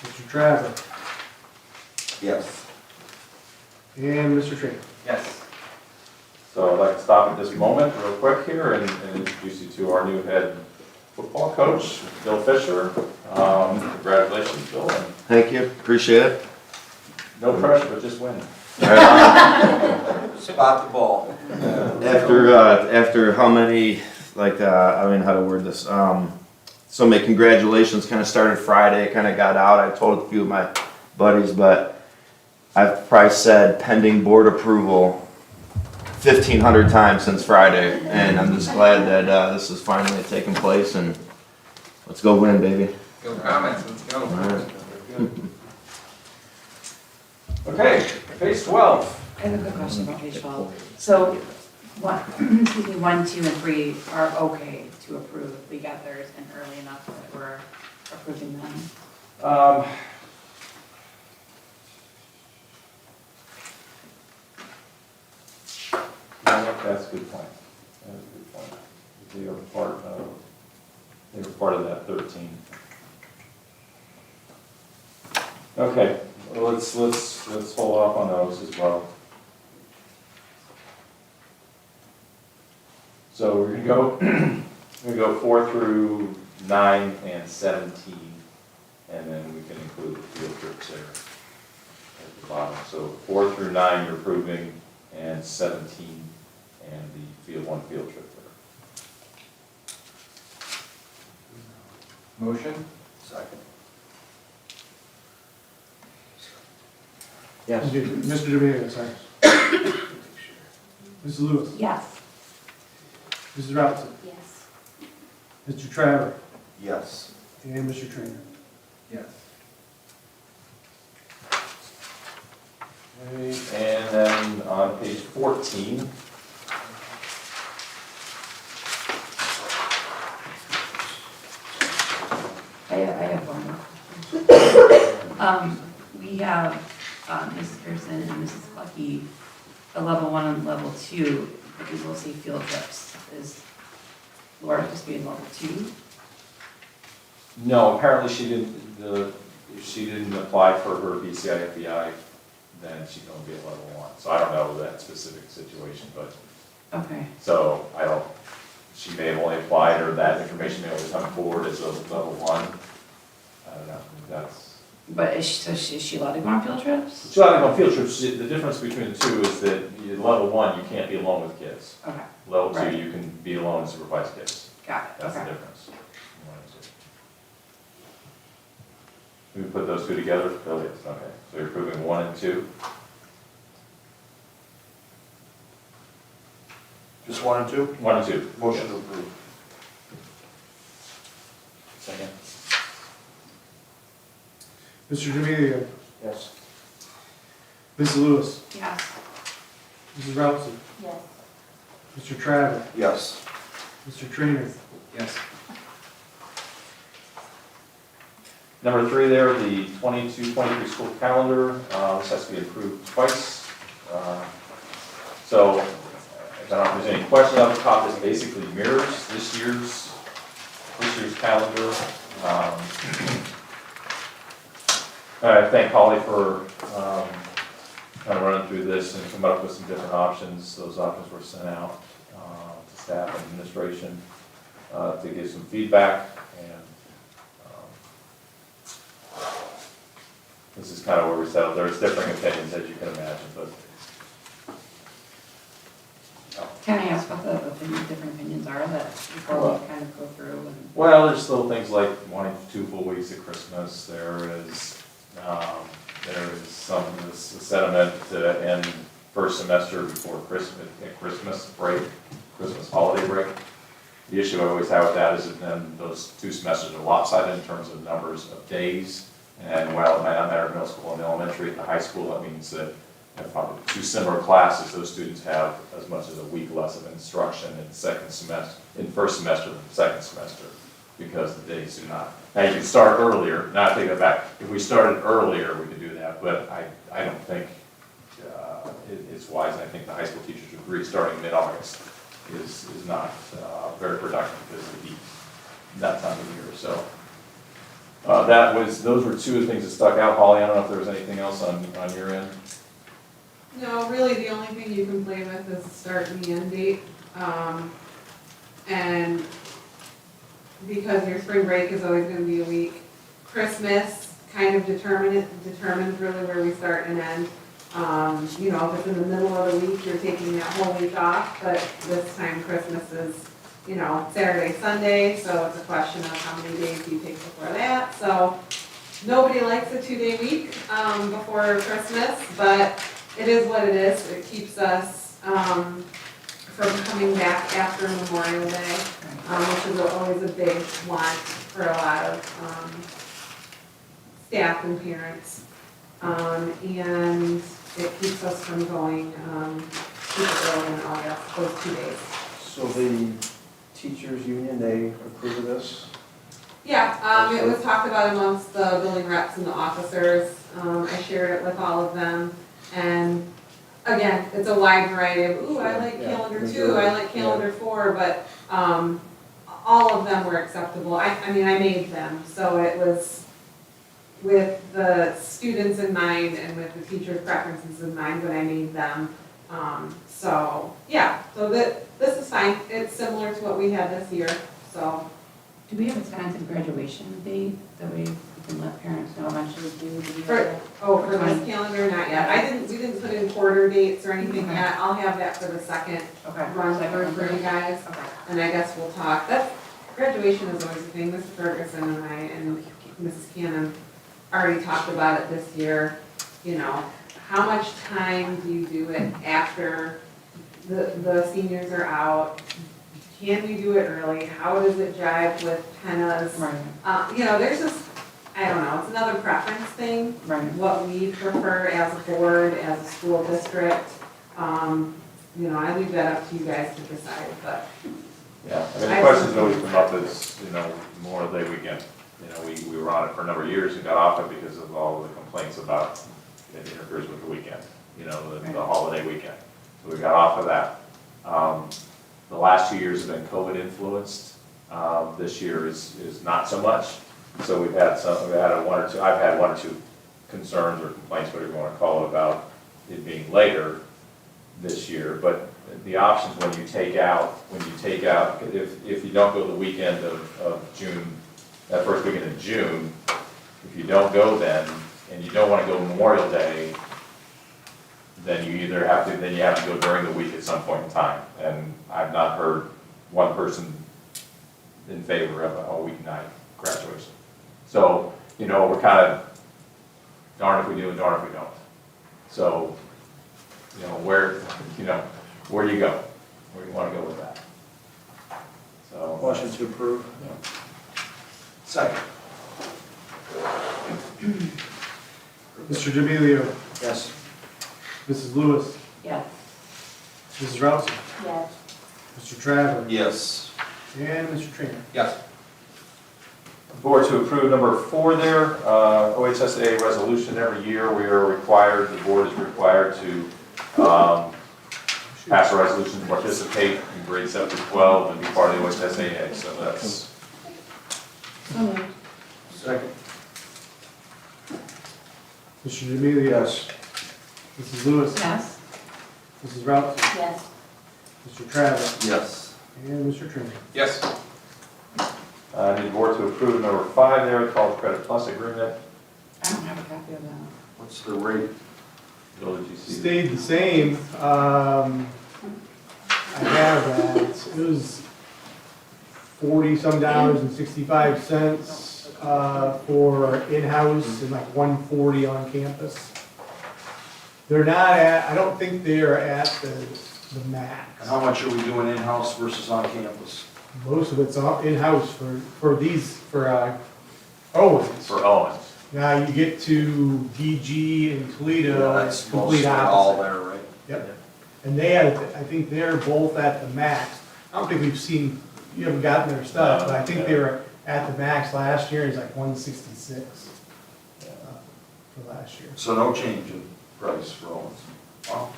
Mr. Traver. Yes. And Mr. Trainer. Yes. So I'd like to stop at this moment real quick here and introduce you to our new head football coach, Bill Fisher. Congratulations, Bill. And Thank you, appreciate it. no pressure, but just win. Spot the ball. After how many, like, I don't know how to word this, so many congratulations kind of started Friday, kind of got out, I told a few of my buddies, but I've probably said pending board approval 1,500 times since Friday, and I'm just glad that this is finally taking place, and let's go win, baby. Go comments, let's go. All right. Okay, page 12. I have a quick question about page 12. So, what, excuse me, 1, 2, and 3 are okay to approve. We got theirs in early enough that we're approving them. That's a good point. That is a good point. They were part of that 13. Okay, well, let's hold off on those as well. So we're gonna go 4 through 9 and 17, and then we can include the field trips there at the bottom. So 4 through 9 you're approving, and 17 and the field trip there. Motion? Second. Yes. Mr. D'Amelio, sorry. Mrs. Lewis. Yes. Mrs. Routson. Yes. Mr. Traver. Yes. And Mr. Trainer. Yes. Okay, and then on page 14, I have one. We have Mrs. Pearson and Mrs. Clucky, the level 1 and level 2, but we will see field trips. Is Laura just being level 2? no, apparently she didn't apply for her BCI FBI, then she's gonna be at level 1. So I don't know that specific situation, but, Okay. so she may have only applied, or that information may have only come forward as a level 1. I don't know, But is she allowed to go on field trips? So I think on field trips, the difference between the two is that level 1, you can't be alone with kids. Okay. Level 2, Right. you can be alone and supervise kids. Got it. That's the Okay. difference. We put those two together? Bill, yes, okay. So you're approving 1 and 2? Just 1 and 2? 1 and 2. Motion to approve. Second. Mr. D'Amelio. Yes. Mrs. Lewis. Yes. Mrs. Routson. Yes. Mr. Traver. Yes. Mr. Trainer. Yes. Number 3 there, the 22-23 school calendar. This has to be approved twice. So, I don't know if there's any questions off the top. This basically mirrors this year's calendar. I thank Holly for kind of running through this and come up with some different options. Those options were sent out to staff and administration to give some feedback. And this is kind of where we settled. There's differing opinions, as you can imagine, but Can I ask what the different opinions are that before we kind of go through and? well, there's little things like wanting 2 full weeks at Christmas. There is some sentiment to end first semester before Christmas break, Christmas holiday break. The issue I always have with that is that then those 2 semesters are lopsided in terms of numbers of days. And while it might not matter in middle school and elementary, at the high school, that means that if probably 2 similar classes, those students have as much as a week less of instruction in first semester than second semester, because the days do not. Now, you can start earlier. Now, I take that back. If we started earlier, we could do that, but I don't think it's wise. I think the high school teachers agree starting mid-August is not very productive because of the heat that time of year. So those were 2 of the things that stuck out. Holly, I don't know if there was anything else on your end. No, really, the only thing you can play with is the start and the end date. And because your spring break is always gonna be a week, Christmas kind of determines really where we start and end. You know, if it's in the middle of the week, you're taking that whole week off, but this time Christmas is, you know, Saturday, Sunday, so it's a question of how many days you take before that. So nobody likes a 2-day week before Christmas, but it is what it is. It keeps us from coming back after Memorial Day, which is always a big want for a lot of staff and parents. And it keeps us from going super early in August, those 2 days. So the teachers union, they approve of this? Yeah, it was talked about amongst the building reps and the officers. I shared it with all of them. And again, it's a wide variety of, ooh, I like calendar 2, I like calendar 4, but all of them were acceptable. I mean, I made them, so it was with the students in mind and with the teachers' preferences in mind when I made them. So, yeah, so this is fine. It's similar to what we had this year, so. Do we have a Wisconsin graduation date that we can let parents know eventually do? For this calendar, not yet. We didn't put in quarter dates or anything yet. I'll have that for the second run for you guys. Okay. And I guess we'll talk. Graduation is always a thing. Mrs. Ferguson and I and Mrs. Cannon already talked about it this year. You know, how much time do you do it after the seniors are out? Can we do it early? How does it jive with Henna's? Right. You know, there's just, I don't know, it's another preference thing. Right. What we prefer as a board, as a school district. You know, I leave that up to you guys to decide, but. Yeah, I mean, the questions always come up is, you know, Memorial Day weekend. You know, we were on it for a number of years and got off it because of all the complaints about it interferes with the weekend, you know, the holiday weekend. So we got off of that. The last 2 years have been COVID influenced. This year is not so much. So I've had 1 or 2 concerns or complaints, whatever you want to call it, about it being later this year. But the options when you take out, if you don't go the weekend of June, that first weekend of June, if you don't go then, and you don't want to go Memorial Day, then you have to go during the week at some point in time. And I've not heard one person in favor of a weeknight graduation. So, you know, we're kind of darn if we do and darn if we don't. So, you know, where do you go? Where do you want to go with that? So. Motion to approve. Yeah. Second. Mr. D'Amelio. Yes. Mrs. Lewis. Yes. Mrs. Rousey. Yes. Mr. Travers. Yes. And Mr. Trainer. Yes. Board to approve number 4 there, OHSA resolution every year. The board is required to pass a resolution to participate in grades 7 through 12 and be part of the OHSAA. So that's. So moved. Second. Mr. D'Amelio. Yes. Mrs. Lewis. Yes. Mrs. Routes. Yes. Mr. Travis. Yes. And Mr. Trimmer. Yes. I need the board to approve number 5 there, College Credit Plus agreement. I don't have a copy of that. What's the rate? Village EC. Stayed the same. I have that. It was $40-some and 65 cents for in-house and like $140 on campus. They're not at, I don't think they're at the max. And how much are we doing in-house versus on campus? Most of it's in-house for these, for Owens. For Owens. Now you get to DG and Toledo, Yeah, it's that's complete mostly all opposite. there, right? Yep. And they had, I think they're both at the max. I don't think we've seen, you haven't gotten their stuff, but I think they were at the max last year, it's like 166 for last year. So no change in price for Owens? Wow.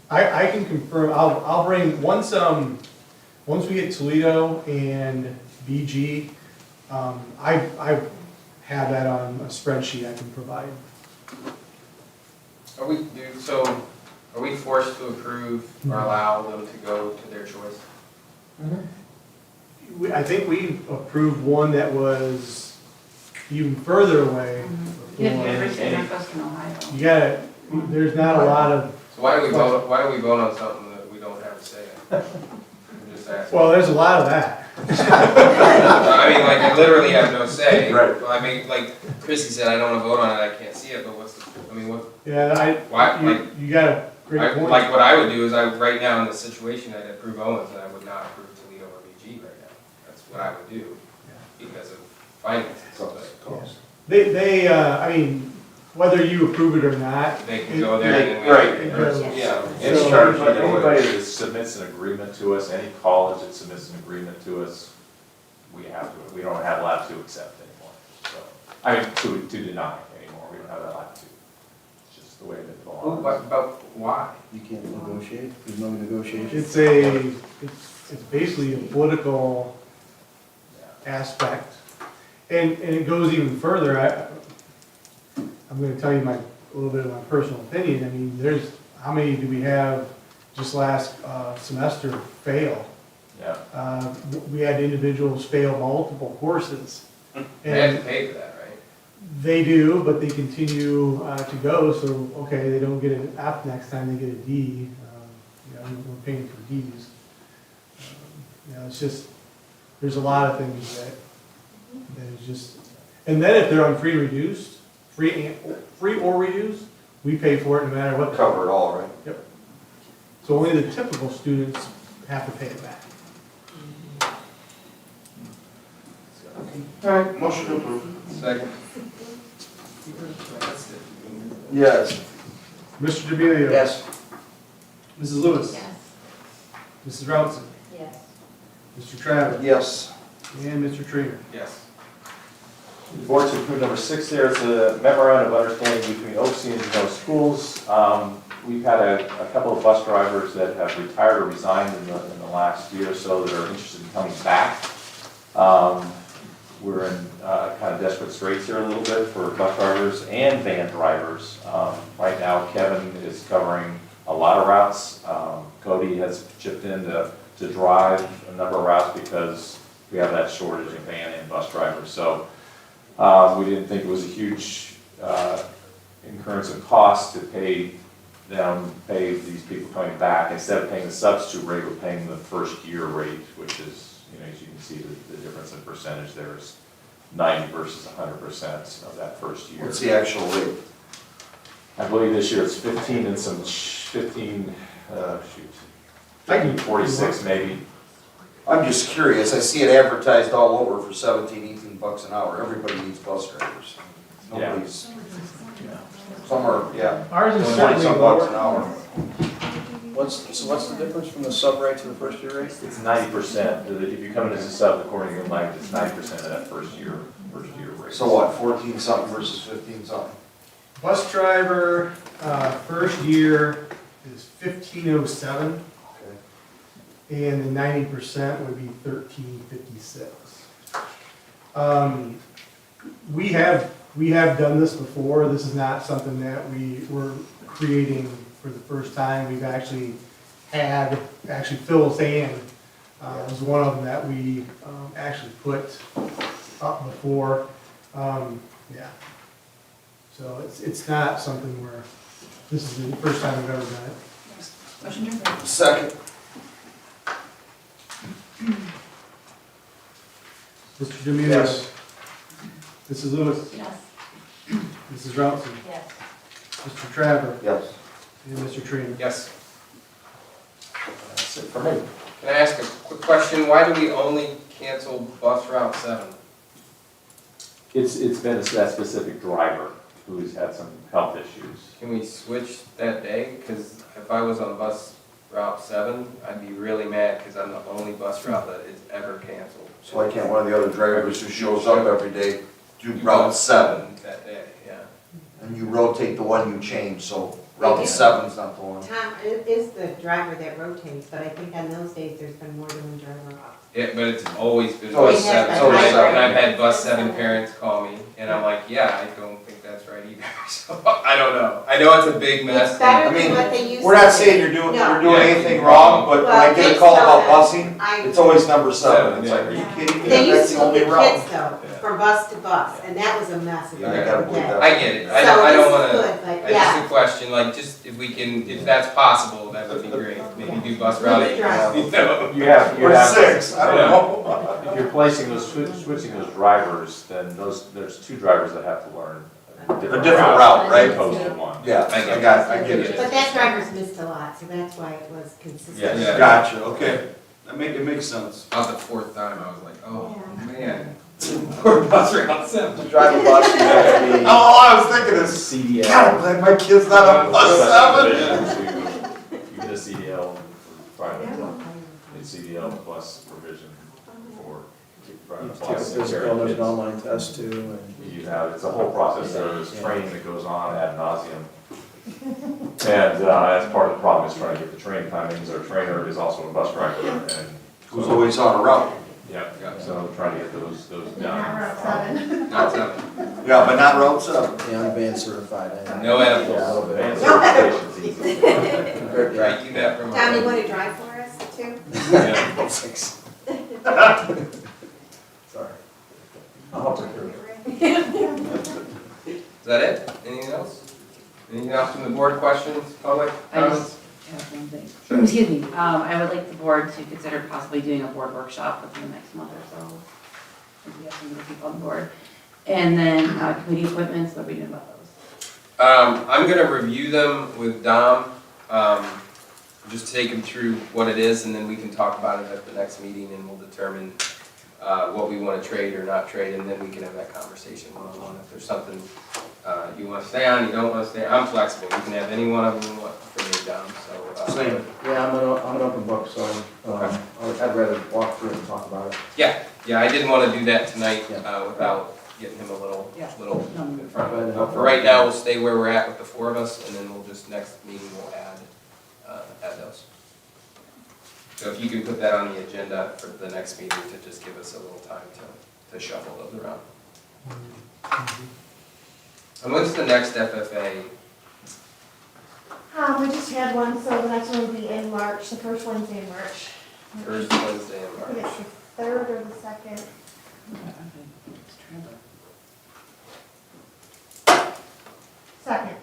I can confirm, I'll bring, once we get Toledo and BG, I have that on a spreadsheet I can provide. Are we forced to approve or allow them to go to their choice? I think we approved one that was even further away. You have before. University of Northwestern Ohio. You gotta, there's not a lot of, So why do we vote on something that we don't have a say in? I'm just asking. well, there's a lot of that. I mean, like, I literally have no say. Right. I mean, like Chrissy said, I don't wanna vote on it, I can't see it, but what's the, I mean, what, Yeah, why, like, you got a great point. like, what I would do is right now in this situation, I'd approve Owens, and I would not approve Toledo or BG right now. That's what I would do, because of finances. Cost. I mean, whether you approve it or not. They can go there and then we. Right. it goes- Yeah. It's So- charged, but anybody that submits an agreement to us, any college that submits an agreement to us, we don't have allowed to accept anymore. So, I mean, to deny anymore, we don't have that latitude. It's just the way that the law is. But why? You can't negotiate, there's no negotiation. It's basically a political aspect. And it goes even further. I'm gonna tell you a little bit of my personal opinion. I mean, how many do we have just last semester fail? Yeah. We had individuals fail multiple courses. They have to pay for that, right? They do, but they continue to go, so, okay, they don't get an F next time, they get a D. We're paying for Ds. It's just, there's a lot of things that is just, and then if they're on free or reduced, we pay for it no matter what. Cover it all, right? Yep. So only the typical students have to pay it back. All right, motion to approve. Second. Yes. Mr. DeBelio. Yes. Mrs. Lewis. Yes. Mrs. Routson. Yes. Mr. Travis. Yes. And Mr. Trainer. Yes. The board to approve number 6 there, it's a memorandum of understanding between OC and Genoa schools. We've had a couple of bus drivers that have retired or resigned in the last year or so that are interested in coming back. We're in kind of desperate straits here a little bit for bus drivers and van drivers. Right now, Kevin is covering a lot of routes. Cody has chipped in to drive a number of routes because we have that shortage of van and bus drivers. So we didn't think it was a huge incurrence of cost to pay these people coming back. Instead of paying the substitute rate, we're paying the first year rate, which is, as you can see, the difference in percentage there is 90 versus 100% of that first year. What's the actual rate? I believe this year it's 15 and some 46 maybe. I'm just curious, I see it advertised all over for 17, 18 bucks an hour. Everybody needs bus drivers. Nobody's, some are, yeah. Ours is 20 certainly some bucks an lower. hour. What's the difference from the sub rate to the first year rate? It's 90%. If you come in as a sub, according to your language, it's 90% of that first year rate. So what, 14 something versus 15 something? Bus driver, first year is 1507. And the 90% would be 1356. We have We have done this before. This is not something that we were creating for the first time. We've actually Phil Sand was one of them that we actually put up before. Yeah. So it's not something where, this is the first time we've ever done it. Motion to approve. Second. Mr. Demir. Yes. Mrs. Lewis. Yes. Mrs. Routson. Yes. Mr. Travers. Yes. And Mr. Trainer. Yes. That's it for me. Can I ask a quick question? Why do we only cancel bus route 7? It's been that specific driver who's had some health issues. Can we switch that day? Because if I was on bus route 7, I'd be really mad because I'm the only bus route that is ever canceled. So why can't one of the other drivers who shows up every day do Route 7? That day, yeah. And you rotate the one you change, so Route 7's not the one. Tom, it is the driver that rotates, but I think on those days, there's been more than one driver off. Yeah, but it's always been It's always bus 7. been So bus seven. and I've had bus 7 parents call me, and I'm like, yeah, I don't think that's right either. So I don't know. I know it's a big mess. It's better I mean, than what they used to. We're not do. saying you're doing No. anything wrong, but when I Well, get a kids call know about that. busing, it's always number 7. It's like, are you kidding me? They That's used the to only look at route. kids though, from bus to bus, and that was a mess. Yeah, I gotta believe that. I get it. I So don't this is wanna, good, but I just yeah. a question, like, just if we can, if that's possible, that would be great. Maybe do bus route 8. You know? You have, Or 6, I don't Yeah. know. if you're placing those, switching those drivers, then there's 2 drivers that have to learn A different route, right? As opposed to one. Yeah, I get it. But that driver's missed a lot, so that's why it was consistent. Yes. Yeah. Gotcha, okay. It makes sense. About the 4th time, I was like, oh, man. Poor bus route 7. To drive a bus, you have to be. All I was thinking is, CDL. God, I'm glad my kid's not on bus 7. You get a CDL for private, a CDL plus provision for driving a bus. There's an online test too. You have, it's a whole process, there's training that goes on ad nauseum. And that's part of the problem, is trying to get the training timings. Our trainer is also a bus driver, and. Who's always on a route. Yeah, so trying to get those Not down. Route 7. Not 7. Yeah, but not route 7. Yeah, I'm band certified. No edibles. Yeah, a little bit. And certification's easy. Right, you that from. Tom, you want to drive for us too? Yeah. 6. Sorry. Is that it? Anything else? Anything else from the board? Questions, public I just comments? have one thing. Excuse me. I would like the board to consider possibly doing a board workshop within the next month or so. If we have some other people on board. And then committee appointments, what are we doing about those? I'm gonna review them with Dom, just take him through what it is, and then we can talk about it at the next meeting, and we'll determine what we wanna trade or not trade, and then we can have that conversation one-on-one. If there's something you wanna stay on, you don't wanna stay on, I'm flexible. You can have any one of them for me, Dom, so. Same. Yeah, I'm an open book, so I'd rather walk through it and talk about it. Yeah, I didn't wanna do that tonight Yeah. without getting him a little Yeah. in front of him. But for right now, we'll stay where we're at with the 4 of us, and then we'll just, next meeting, we'll add those. So if you can put that on the agenda for the next meeting to just give us a little time to shuffle those around. And when's the next FFA? We just had one, so the next one will be in March, the first Wednesday in March. First Wednesday in I think March. it's the 3rd or the 2nd. Second.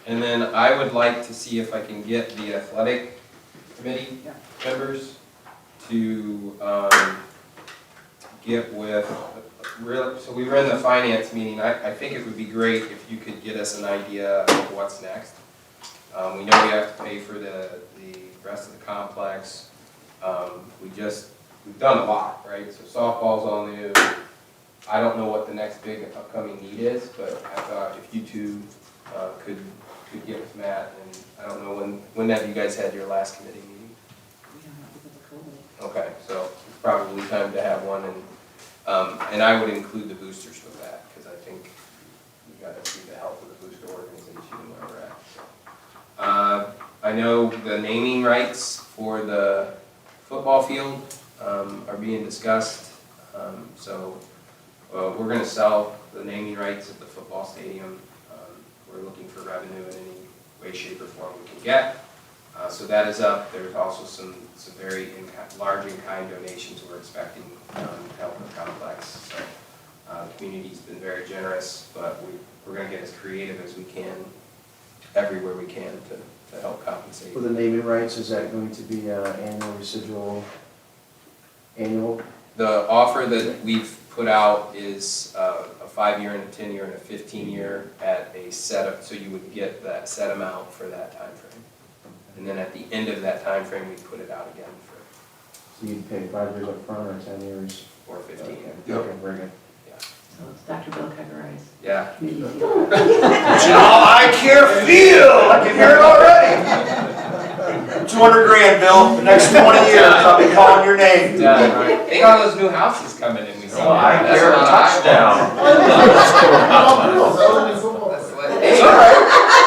And then I would like to see if I can get the athletic committee members to get with, so we were in the finance meeting. I think it would be great if you could get us an idea of what's next. We know we have to pay for the rest of the complex. We've done a lot, right? So softball's all new. I don't know what the next big upcoming need is, but I thought if you two could get with Matt, and I don't know when have you guys had your last committee meeting? Okay, so it's probably time to have one, and I would include the boosters with that, because I think we got to see the help of the booster organization and where we're at. I know the naming rights for the football field are being discussed, so we're gonna sell the naming rights at the football stadium. We're looking for revenue in any way, shape, or form we can get. So that is up. There's also some very large in-kind donations we're expecting to help the complex. So the community's been very generous, but we're gonna get as creative as we can, everywhere we can to help compensate. For the naming rights, is that going to be annual residual, annual? The offer that we've put out is a 5-year and a 10-year and a 15-year at a set of, so you would get that set amount for that time frame. And then at the end of that time frame, we put it out again for So you'd pay 5 years up front or 10 years? or 15. Okay, very good. So it's Dr. Bill Keggerais. Yeah. Committee. Joe, I can't feel, I can hear it already. 200 grand, Bill, the next 20 years, I'll be calling your name. Right. They got all those new houses coming in. We see. I That's hear a lot of touchdown. Hey, It's all right.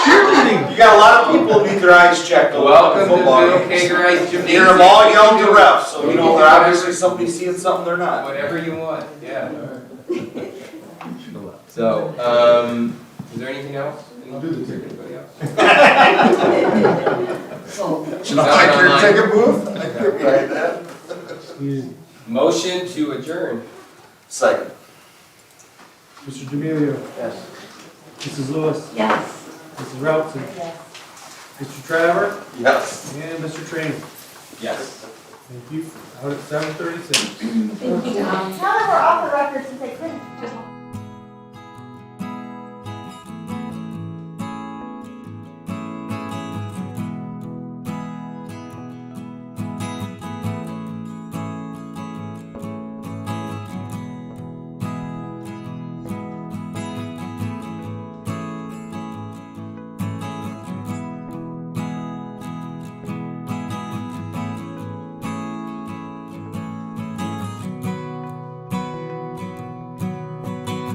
Cheerleading. You got a lot of people who need their eyes checked. welcome to Football Bill games. Keggerais You Gymnasium. hear them all yell to refs, so you know they're obviously somebody seeing something they're not. Whatever you want, yeah. So, is there anything else? I'll do the ticket. Anybody else? Should I like your ticket booth? I could write that. Motion to adjourn. Second. Mr. D'Amelio. Yes. Mrs. Lewis. Yes. Mrs. Routson. Mr. Trevor. Yes. And Mr. Trainer. Yes. Thank you. Out at 7:36. Now that we're off the record, since I couldn't Just